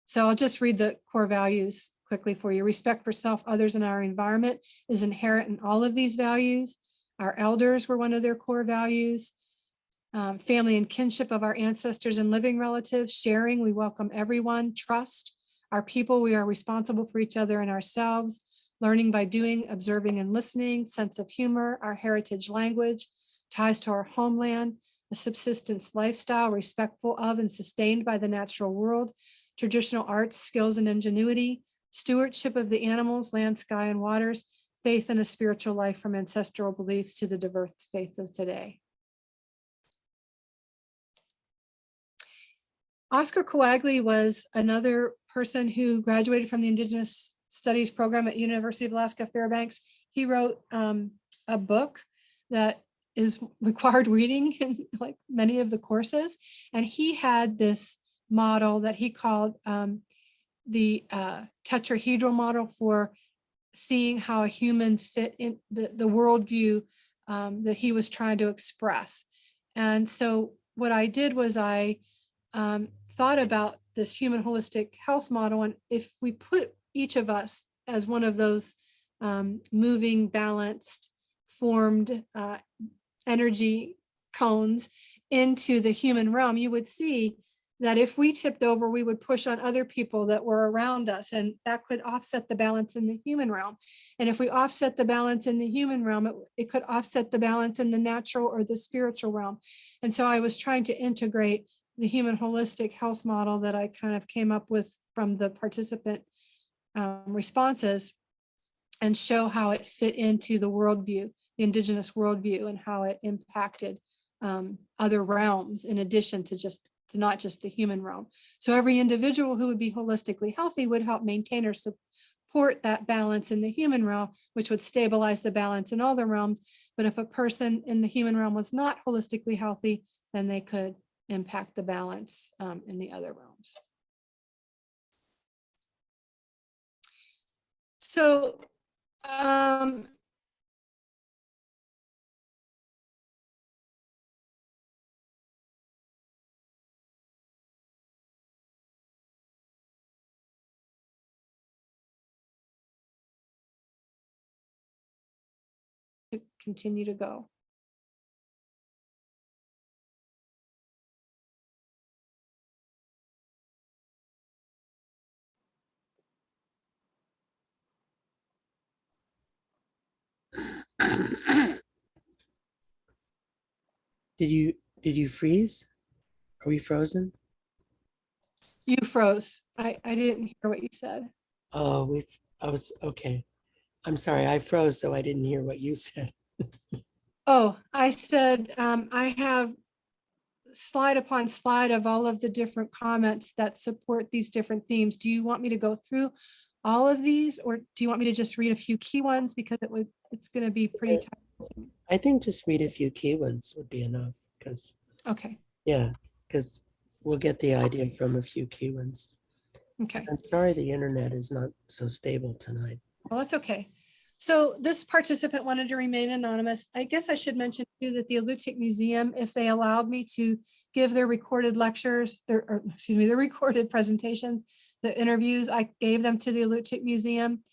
Speaker 2: so I'll just read the core values quickly for you. Respect for self, others, and our environment is inherent in all of these values. Our elders were one of their core values. Family and kinship of our ancestors and living relatives. Sharing, we welcome everyone. Trust, our people, we are responsible for each other and ourselves. Learning by doing, observing, and listening. Sense of humor, our heritage language. Ties to our homeland. A subsistence lifestyle, respectful of and sustained by the natural world. Traditional arts, skills, and ingenuity. Stewardship of the animals, land, sky, and waters. Faith in a spiritual life from ancestral beliefs to the diverse faith of today. Oscar Coagli was another person who graduated from the Indigenous Studies program at University of Alaska Fairbanks. He wrote a book that is required reading in like many of the courses. And he had this model that he called the tetrahedral model for seeing how a human fit in the worldview that he was trying to express. And so what I did was I thought about this human holistic health model, and if we put each of us as one of those moving, balanced, formed energy cones into the human realm, you would see that if we tipped over, we would push on other people that were around us, and that could offset the balance in the human realm. And if we offset the balance in the human realm, it could offset the balance in the natural or the spiritual realm. And so I was trying to integrate the human holistic health model that I kind of came up with from the participant responses and show how it fit into the worldview the indigenous worldview and how it impacted other realms in addition to not just the human realm. So every individual who would be holistically healthy would help maintain or support that balance in the human realm, which would stabilize the balance in all the realms. But if a person in the human realm was not holistically healthy, then they could impact the balance in the other realms. So to continue to go.
Speaker 1: Did you freeze? Are we frozen?
Speaker 2: You froze. I didn't hear what you said.
Speaker 1: Oh, I was okay. I'm sorry, I froze, so I didn't hear what you said.
Speaker 2: Oh, I said I have slide upon slide of all of the different comments that support these different themes. Do you want me to go through all of these, or do you want me to just read a few key ones, because it's going to be pretty time.
Speaker 1: I think just read a few key ones would be enough, because
Speaker 2: Okay.
Speaker 1: yeah, because we'll get the idea from a few key ones.
Speaker 2: Okay.
Speaker 1: I'm sorry the internet is not so stable tonight.
Speaker 2: Well, that's okay. So this participant wanted to remain anonymous. I guess I should mention too that the Aleutiq Museum, if they allowed me to give their recorded lectures, their recorded presentations, the interviews, I gave them to the Aleutiq Museum.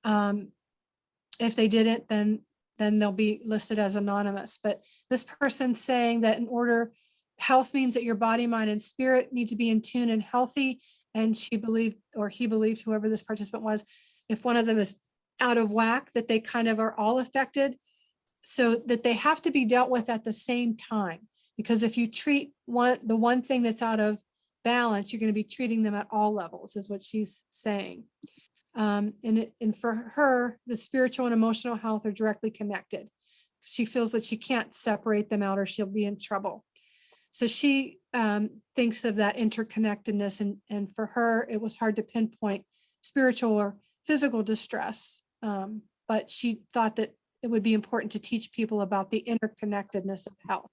Speaker 2: If they didn't, then they'll be listed as anonymous. But this person's saying that health means that your body, mind, and spirit need to be in tune and healthy. And she believed, or he believed, whoever this participant was, if one of them is out of whack, that they kind of are all affected, so that they have to be dealt with at the same time. Because if you treat the one thing that's out of balance, you're going to be treating them at all levels, is what she's saying. And for her, the spiritual and emotional health are directly connected. She feels that she can't separate them out or she'll be in trouble. So she thinks of that interconnectedness, and for her, it was hard to pinpoint spiritual or physical distress. But she thought that it would be important to teach people about the interconnectedness of health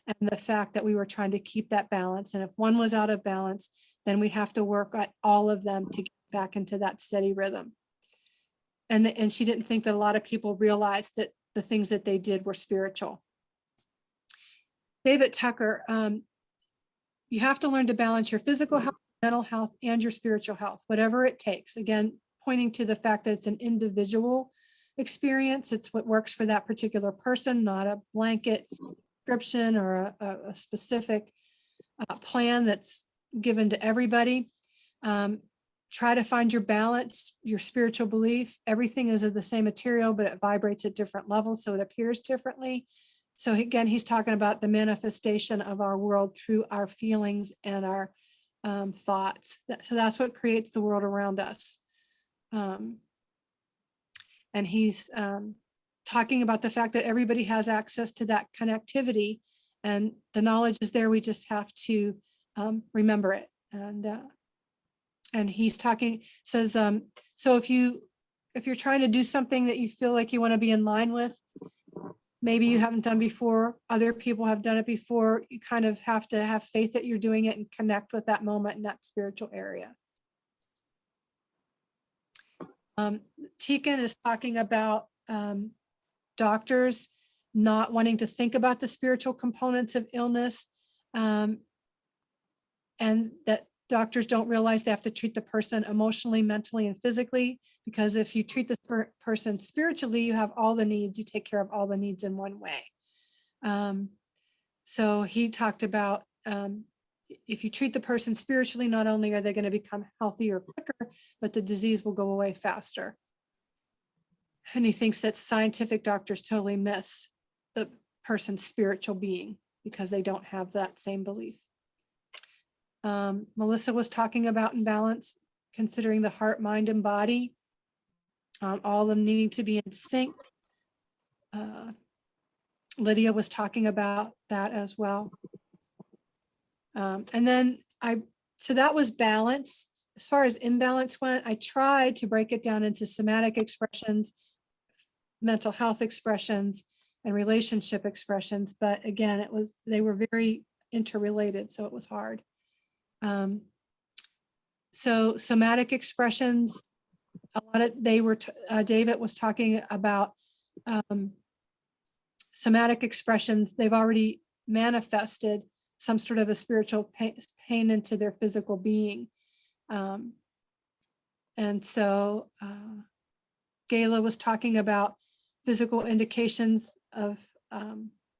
Speaker 2: and the fact that we were trying to keep that balance. And if one was out of balance, then we'd have to work at all of them to get back into that steady rhythm. And she didn't think that a lot of people realized that the things that they did were spiritual. David Tucker, you have to learn to balance your physical health, mental health, and your spiritual health, whatever it takes. Again, pointing to the fact that it's an individual experience. It's what works for that particular person, not a blanket prescription or a specific plan that's given to everybody. Try to find your balance, your spiritual belief. Everything is of the same material, but it vibrates at different levels, so it appears differently. So again, he's talking about the manifestation of our world through our feelings and our thoughts. So that's what creates the world around us. And he's talking about the fact that everybody has access to that connectivity, and the knowledge is there. We just have to remember it. And he's says, so if you're trying to do something that you feel like you want to be in line with, maybe you haven't done before, other people have done it before, you kind of have to have faith that you're doing it and connect with that moment in that spiritual area. Tekken is talking about doctors not wanting to think about the spiritual components of illness, and that doctors don't realize they have to treat the person emotionally, mentally, and physically, because if you treat this person spiritually, you have all the needs, you take care of all the needs in one way. So he talked about if you treat the person spiritually, not only are they going to become healthier quicker, but the disease will go away faster. And he thinks that scientific doctors totally miss the person's spiritual being because they don't have that same belief. Melissa was talking about imbalance, considering the heart, mind, and body, all of them needing to be in sync. Lydia was talking about that as well. And then so that was balance. As far as imbalance went, I tried to break it down into somatic expressions, mental health expressions, and relationship expressions. But again, they were very interrelated, so it was hard. So somatic expressions, a lot of David was talking about somatic expressions. They've already manifested some sort of a spiritual pain into their physical being. And so Gayla was talking about physical indications of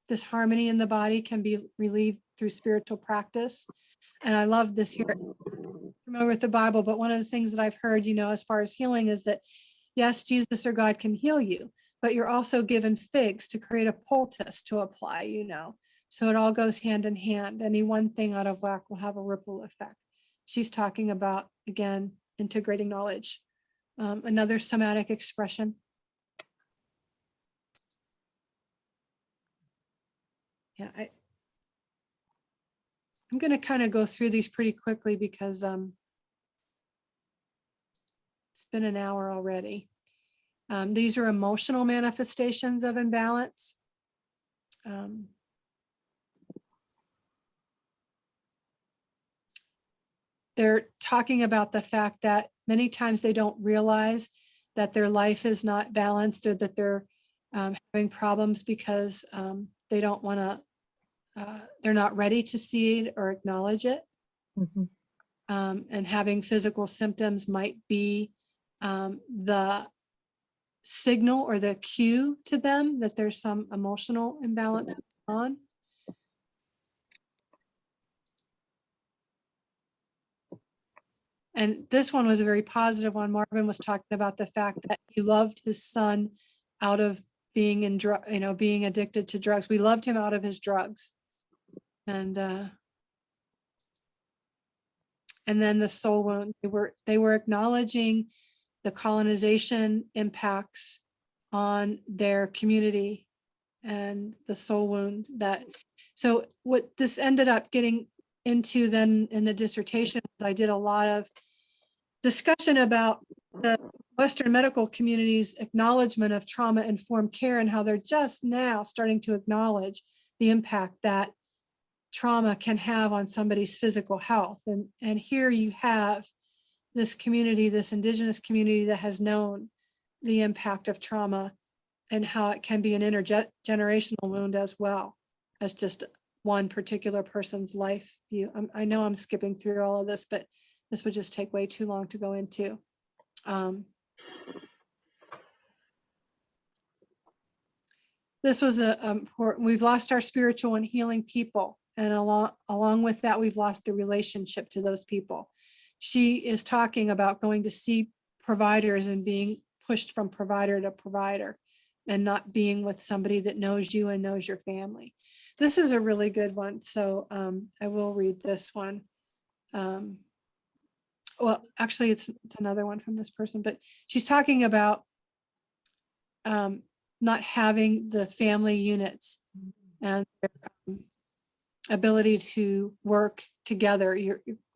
Speaker 2: disharmony in the body can be relieved through spiritual practice. And I love this here. I'm familiar with the Bible, but one of the things that I've heard, as far as healing is that, yes, Jesus or God can heal you, but you're also given figs to create a poultice to apply, So it all goes hand in hand. Any one thing out of whack will have a ripple effect. She's talking about, again, integrating knowledge. Another somatic expression. Yeah, I'm going to kind of go through these pretty quickly because it's been an hour already. These are emotional manifestations of imbalance. They're talking about the fact that many times they don't realize that their life is not balanced, or that they're having problems because they don't want to, they're not ready to see it or acknowledge it.
Speaker 3: Mhm.
Speaker 2: And having physical symptoms might be the signal or the cue to them that there's some emotional imbalance on. And this one was a very positive one. Marvin was talking about the fact that he loved his son out of being being addicted to drugs. We loved him out of his drugs. And then the soul wound, they were acknowledging the colonization impacts on their community and the soul wound so what this ended up getting into then in the dissertation, I did a lot of discussion about the Western medical community's acknowledgement of trauma-informed care and how they're just now starting to acknowledge the impact that trauma can have on somebody's physical health. And here you have this community, this indigenous community that has known the impact of trauma and how it can be an intergenerational wound as well as just one particular person's life view. I know I'm skipping through all of this, but this would just take way too long to go into. This was important. We've lost our spiritual and healing people. And along with that, we've lost the relationship to those people. She is talking about going to see providers and being pushed from provider to provider and not being with somebody that knows you and knows your family. This is a really good one. So I will read this one. Well, actually, it's another one from this person, but she's talking about not having the family units and their ability to work together.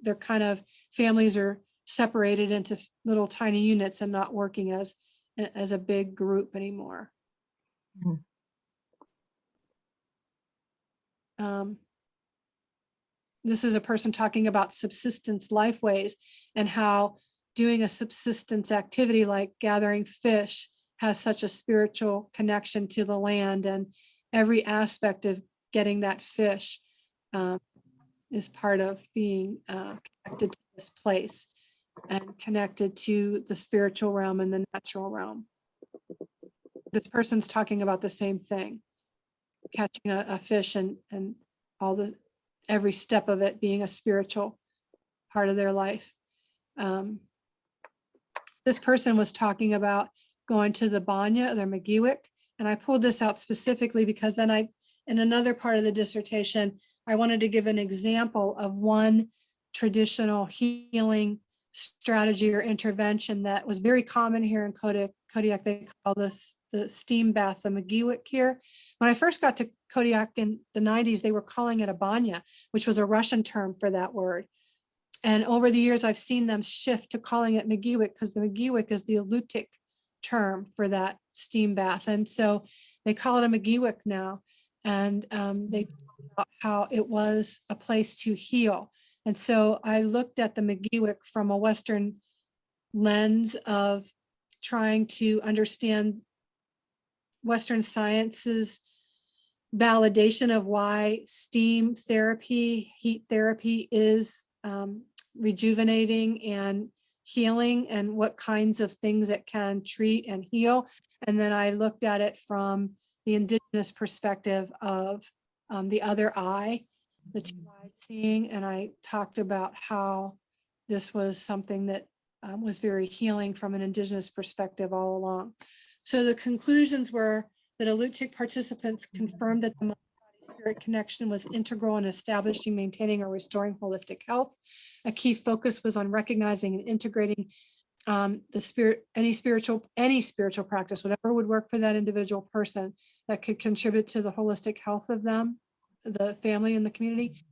Speaker 2: They're kind of, families are separated into little tiny units and not working as a big group anymore. This is a person talking about subsistence lifeways and how doing a subsistence activity like gathering fish has such a spiritual connection to the land, and every aspect of getting that fish is part of being connected to this place and connected to the spiritual realm and the natural realm. This person's talking about the same thing, catching a fish and every step of it being a spiritual part of their life. This person was talking about going to the Banya, their Megiwik, and I pulled this out specifically because then in another part of the dissertation, I wanted to give an example of one traditional healing strategy or intervention that was very common here in Kodiak. They call this the steam bath, the McGewick here. When I first got to Kodiak in the 90s, they were calling it a banya, which was a Russian term for that word. And over the years, I've seen them shift to calling it McGewick because the McGewick is the Aleutiq term for that steam bath. And so they call it a McGewick now. And they talk about how it was a place to heal. And so I looked at the McGewick from a Western lens of trying to understand Western science's validation of why steam therapy, heat therapy is rejuvenating and healing, and what kinds of things it can treat and heal. And then I looked at it from the indigenous perspective of the other eye, the two-eyed seeing, and I talked about how this was something that was very healing from an indigenous perspective all along. So the conclusions were that Aleutiq participants confirmed that the mind-body-spirit connection was integral in establishing, maintaining, or restoring holistic health. A key focus was on recognizing and integrating the spirit, any spiritual practice, whatever would work for that individual person that could contribute to the holistic health of them, the family, and the community.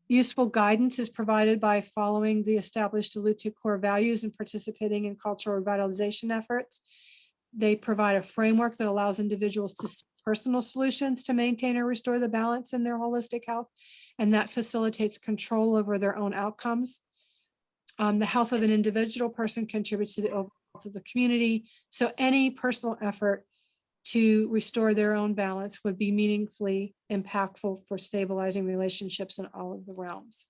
Speaker 2: Useful guidance is provided by following the established Aleutiq core values and participating in cultural revitalization efforts. They provide a framework that allows individuals to seek personal solutions to maintain or restore the balance in their holistic health, and that facilitates control over their own outcomes. The health of an individual person contributes to the overall health of the community. So any personal effort to restore their own balance would be meaningfully impactful for stabilizing relationships in all of the realms,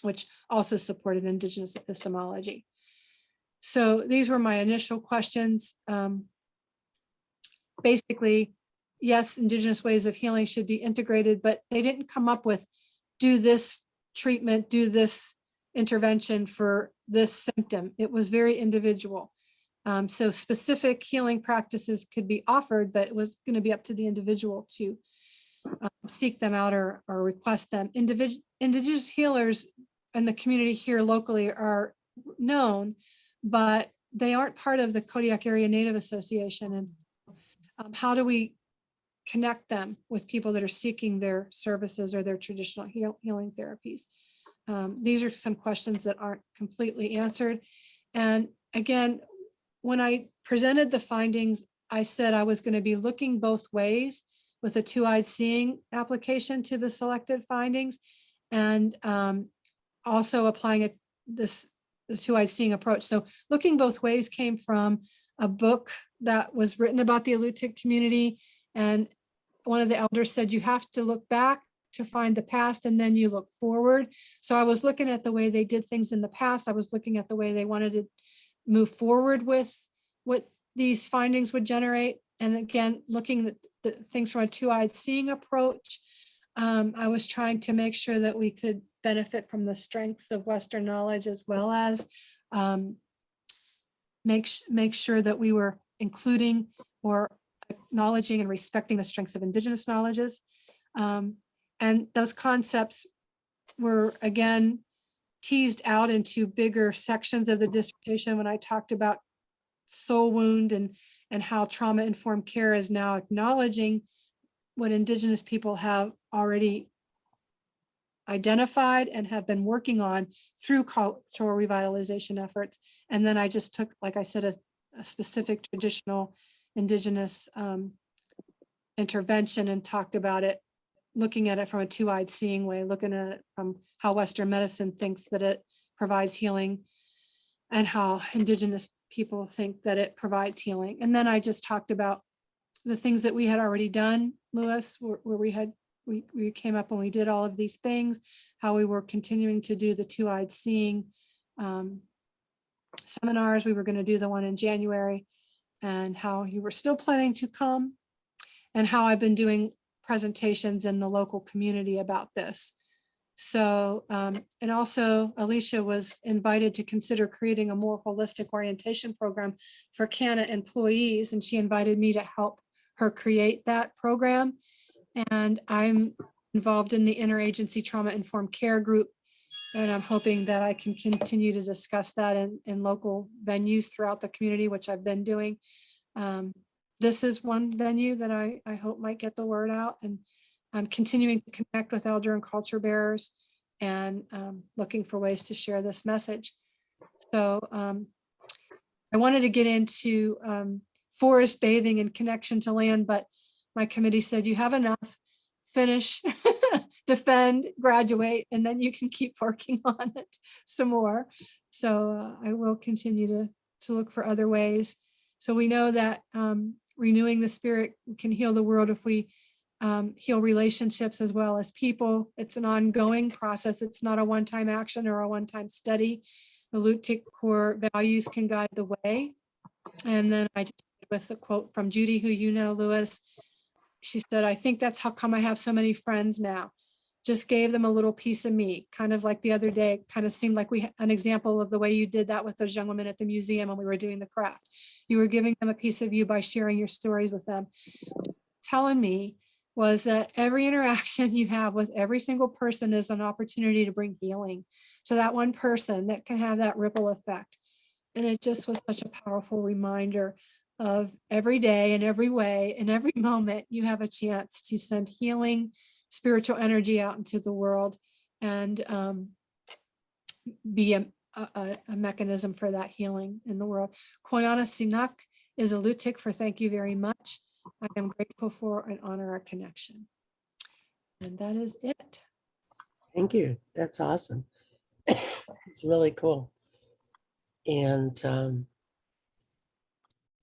Speaker 2: which also supported indigenous epistemology. So these were my initial questions. Basically, yes, indigenous ways of healing should be integrated, but they didn't come up with do this treatment, do this intervention for this symptom. It was very individual. So specific healing practices could be offered, but it was going to be up to the individual to seek them out or request them. Indigenous healers in the community here locally are known, but they aren't part of the Kodiak Area Native Association. And how do we connect them with people that are seeking their services or their traditional healing therapies? These are some questions that aren't completely answered. And again, when I presented the findings, I said I was going to be looking both ways with a two-eyed seeing application to the selected findings, and also applying the two-eyed seeing approach. So looking both ways came from a book that was written about the Aleutiq community. And one of the elders said, you have to look back to find the past, and then you look forward. So I was looking at the way they did things in the past. I was looking at the way they wanted to move forward with what these findings would generate. And again, looking at the things from a two-eyed seeing approach, I was trying to make sure that we could benefit from the strengths of Western knowledge, as well as make sure that we were including or acknowledging and respecting the strengths of indigenous knowledges. And those concepts were, again, teased out into bigger sections of the dissertation when I talked about soul wound and how trauma-informed care is now acknowledging what indigenous people have already identified and have been working on through cultural revitalization efforts. And then I just took, like I said, a specific traditional indigenous intervention and talked about it, looking at it from a two-eyed seeing way, looking at it from how Western medicine thinks that it provides healing and how indigenous people think that it provides healing. And then I just talked about the things that we had already done, Lewis, where we came up and we did all of these things, how we were continuing to do the two-eyed seeing seminars. We were going to do the one in January, and how you were still planning to come, and how I've been doing presentations in the local community about this. So, and also Alicia was invited to consider creating a more holistic orientation program for CANA employees, and she invited me to help her create that program. And I'm involved in the interagency trauma-informed care group And I'm hoping that I can continue to discuss that in local venues throughout the community, which I've been doing. This is one venue that I hope might get the word out, and I'm continuing to connect with elder and culture bearers and looking for ways to share this message. So I wanted to get into forest bathing and connection to land, but my committee said you have enough, finish, defend, graduate, and then you can keep working on it some more. So I will continue to look for other ways. So we know that renewing the spirit can heal the world if we heal relationships as well as people. It's an ongoing process. It's not a one-time action or a one-time study. The Aleutiq core values can guide the way. And then I just, with a quote from Judy, who you know, Lewis, she said, I think that's how come I have so many friends now. Just gave them a little piece of me, kind of like the other day, kind of seemed like we had an example of the way you did that with those young women at the museum when we were doing the craft. You were giving them a piece of you by sharing your stories with them. Telling me was that every interaction you have with every single person is an opportunity to bring healing to that one person that can have that ripple effect. And it just was such a powerful reminder of every day and every way and every moment you have a chance to send healing spiritual energy out into the world and be a mechanism for that healing in the world. Koyana Sinak is Aleutiq for thank you very much. I am grateful for and honor our connection. And that is it.
Speaker 1: Thank you. That's awesome. It's really cool. And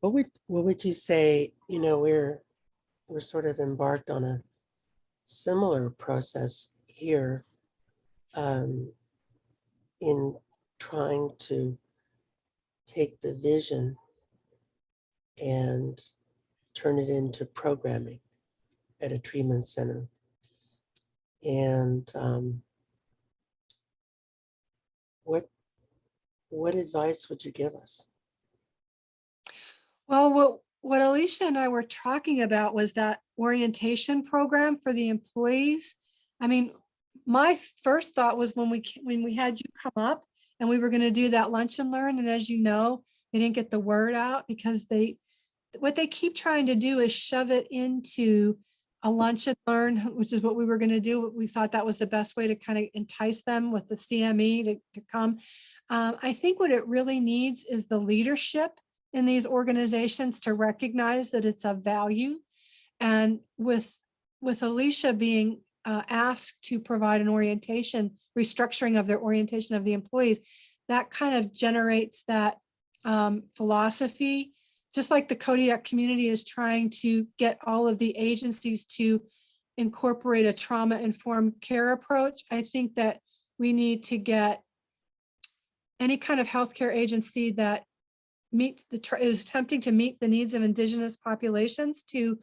Speaker 1: what would you say, you know, we're sort of embarked on a similar process here in trying to take the vision and turn it into programming at a treatment center. And what advice would you give us?
Speaker 2: Well, what Alicia and I were talking about was that orientation program for the employees. I mean, my first thought was when we had you come up and we were going to do that lunch and learn, and as you know, they didn't get the word out because what they keep trying to do is shove it into a lunch and learn, which is what we were going to do. We thought that was the best way to kind of entice them with the CME to come. I think what it really needs is the leadership in these organizations to recognize that it's of value. And with Alicia being asked to provide an orientation, restructuring of their orientation of the employees, that kind of generates that philosophy, just like the Kodiak community is trying to get all of the agencies to incorporate a trauma-informed care approach. I think that we need to get any kind of healthcare agency that is attempting to meet the needs of indigenous populations to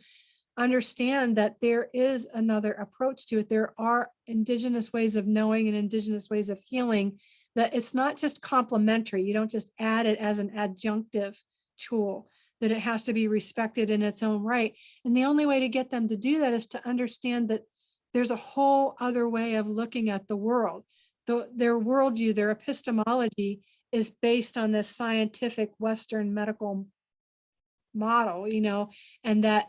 Speaker 2: understand that there is another approach to it. There are indigenous ways of knowing and indigenous ways of healing, that it's not just complementary. You don't just add it as an adjunctive tool, that it has to be respected in its own right. And the only way to get them to do that is to understand that there's a whole other way of looking at the world. Their worldview, their epistemology is based on this scientific Western medical model, you know, and that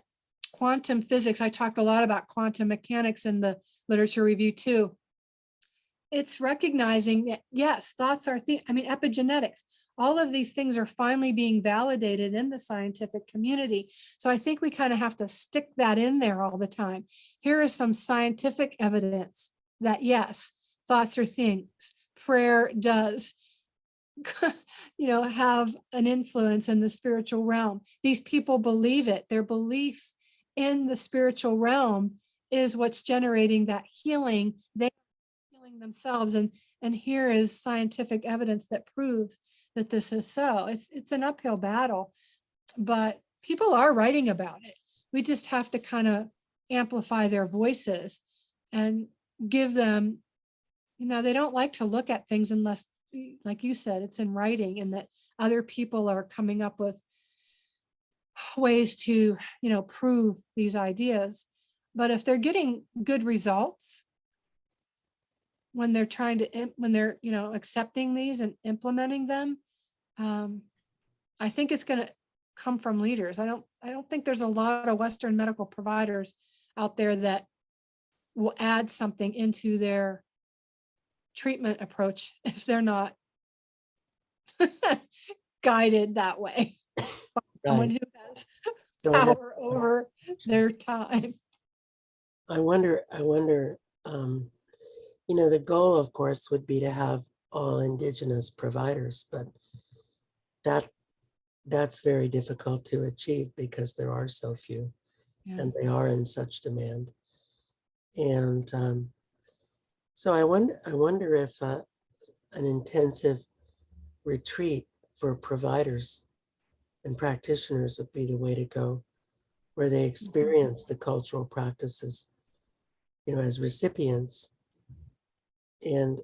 Speaker 2: quantum physics, I talked a lot about quantum mechanics in the literature review too. It's recognizing that, yes, thoughts are, epigenetics, all of these things are finally being validated in the scientific community. So I think we kind of have to stick that in there all the time. Here is some scientific evidence that, yes, thoughts are things. Prayer does have an influence in the spiritual realm. These people believe it. Their beliefs in the spiritual realm is what's generating that healing. They are healing themselves. And here is scientific evidence that proves that this is so. It's an uphill battle, but people are writing about it. We just have to kind of amplify their voices and give them, they don't like to look at things unless, like you said, it's in writing, and that other people are coming up with ways to, prove these ideas. But if they're getting good results, when they're trying to, when they're, accepting these and implementing them, I think it's going to come from leaders. I don't think there's a lot of Western medical providers out there that will add something into their treatment approach if they're not guided that way by someone
Speaker 1: Right.
Speaker 2: who has
Speaker 1: So
Speaker 2: power over their time.
Speaker 1: I wonder, the goal, of course, would be to have all indigenous providers, but that's very difficult to achieve because there are so few and they are in such demand. And so I wonder if an intensive retreat for providers and practitioners would be the way to go, where they experience the cultural practices, as recipients and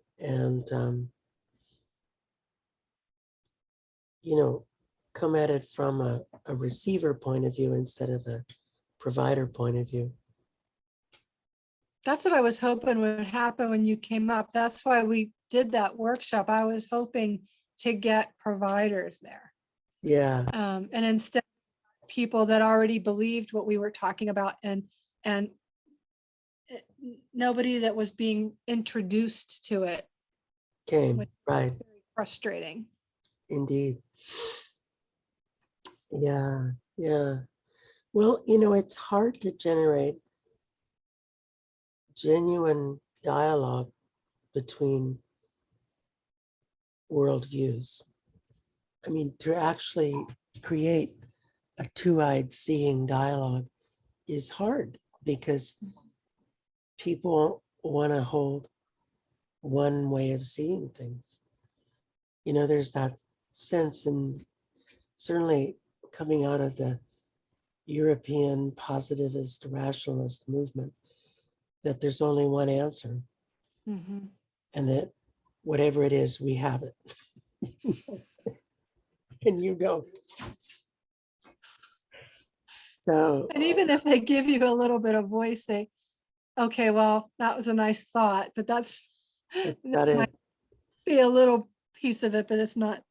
Speaker 1: come at it from a receiver point of view instead of a provider point of view.
Speaker 2: That's what I was hoping would happen when you came up. That's why we did that workshop. I was hoping to get providers there.
Speaker 1: Yeah.
Speaker 2: And instead people that already believed what we were talking about and nobody that was being introduced to it.
Speaker 1: Came, right.
Speaker 2: Very frustrating.
Speaker 1: Indeed. Yeah. Well, it's hard to generate genuine dialogue between worldviews. I mean, to actually create a two-eyed seeing dialogue is hard because people want to hold one way of seeing things. There's that sense, and certainly coming out of the European positivist rationalist movement, that there's only one answer, and that whatever it is, we have it. And you don't. So,
Speaker 2: and even if they give you a little bit of voice, they, okay, well, that was a nice thought, but that might be a little piece of it, but it's not,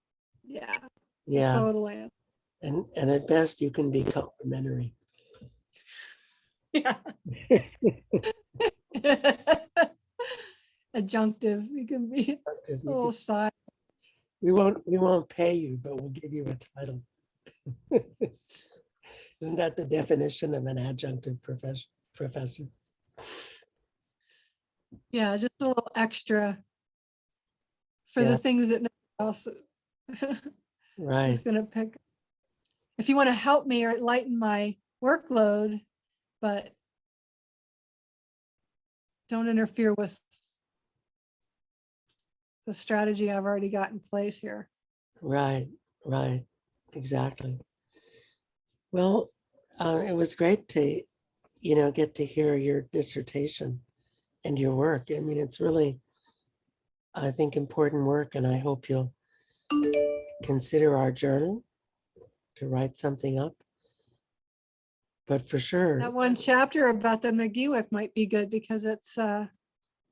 Speaker 2: total answer.
Speaker 1: And at best you can be complimentary.
Speaker 2: Yeah. Adjunctive, you can be a little side.
Speaker 1: We won't pay you, but we'll give you a title. Isn't that the definition of an adjunctive professor?
Speaker 2: Yeah, just a little extra for the things that nobody else is going to pick. If you want to help me or lighten my workload, but don't interfere with the strategy I've already got in place here.
Speaker 1: Right, exactly. Well, it was great to, get to hear your dissertation and your work. I mean, it's really, I think, important work, and I hope you'll consider our journal to write something up. But for sure,
Speaker 2: that one chapter about the McGewick might be good because it's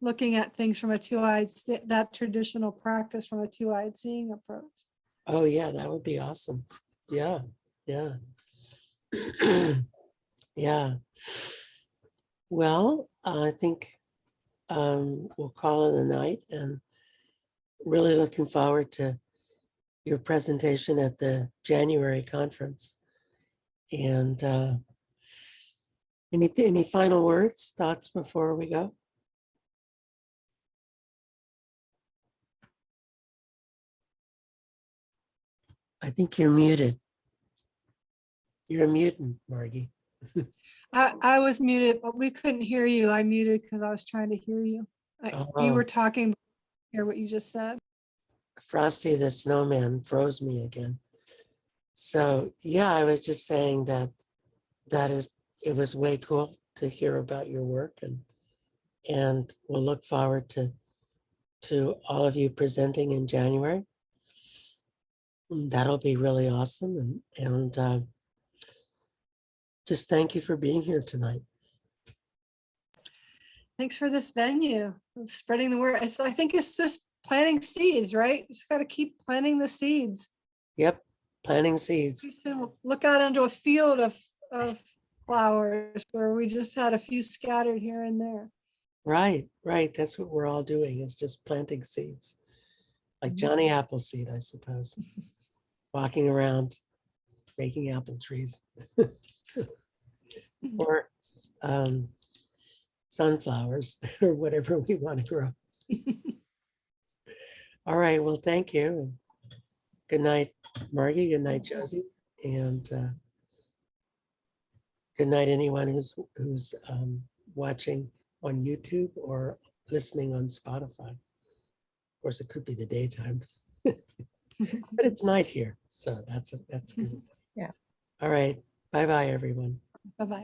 Speaker 2: looking at things from a two-eyed, that traditional practice from a two-eyed seeing approach.
Speaker 1: Oh yeah, that would be awesome. Yeah. Yeah. Well, I think we'll call it a night, and really looking forward to your presentation at the January conference. And any final words, thoughts before we go? I think you're muted. You're a mutant, Margie.
Speaker 2: I was muted, but we couldn't hear you. I muted because I was trying to hear you. You were talking, hear what you just said.
Speaker 1: Frosty the Snowman froze me again. So yeah, I was just saying that it was way cool to hear about your work, and we'll look forward to all of you presenting in January. That'll be really awesome, and just thank you for being here tonight.
Speaker 2: Thanks for this venue. spreading the word. I think it's just planting seeds, right? Just got to keep planting the seeds.
Speaker 1: Yep, planting seeds.
Speaker 2: We just can look out into a field of flowers where we just had a few scattered here and there.
Speaker 1: Right, right. That's what we're all doing, is just planting seeds. Like Johnny Appleseed, I suppose. Walking around, making apple trees. Or sunflowers or whatever we want to grow. All right, well, thank you. Good night, Margie. Good night, Josie. And good night, anyone who's watching on YouTube or listening on Spotify. Of course, it could be the daytime, but it's night here, so that's good.
Speaker 3: Yeah.
Speaker 1: All right, bye-bye, everyone.
Speaker 2: Bye-bye.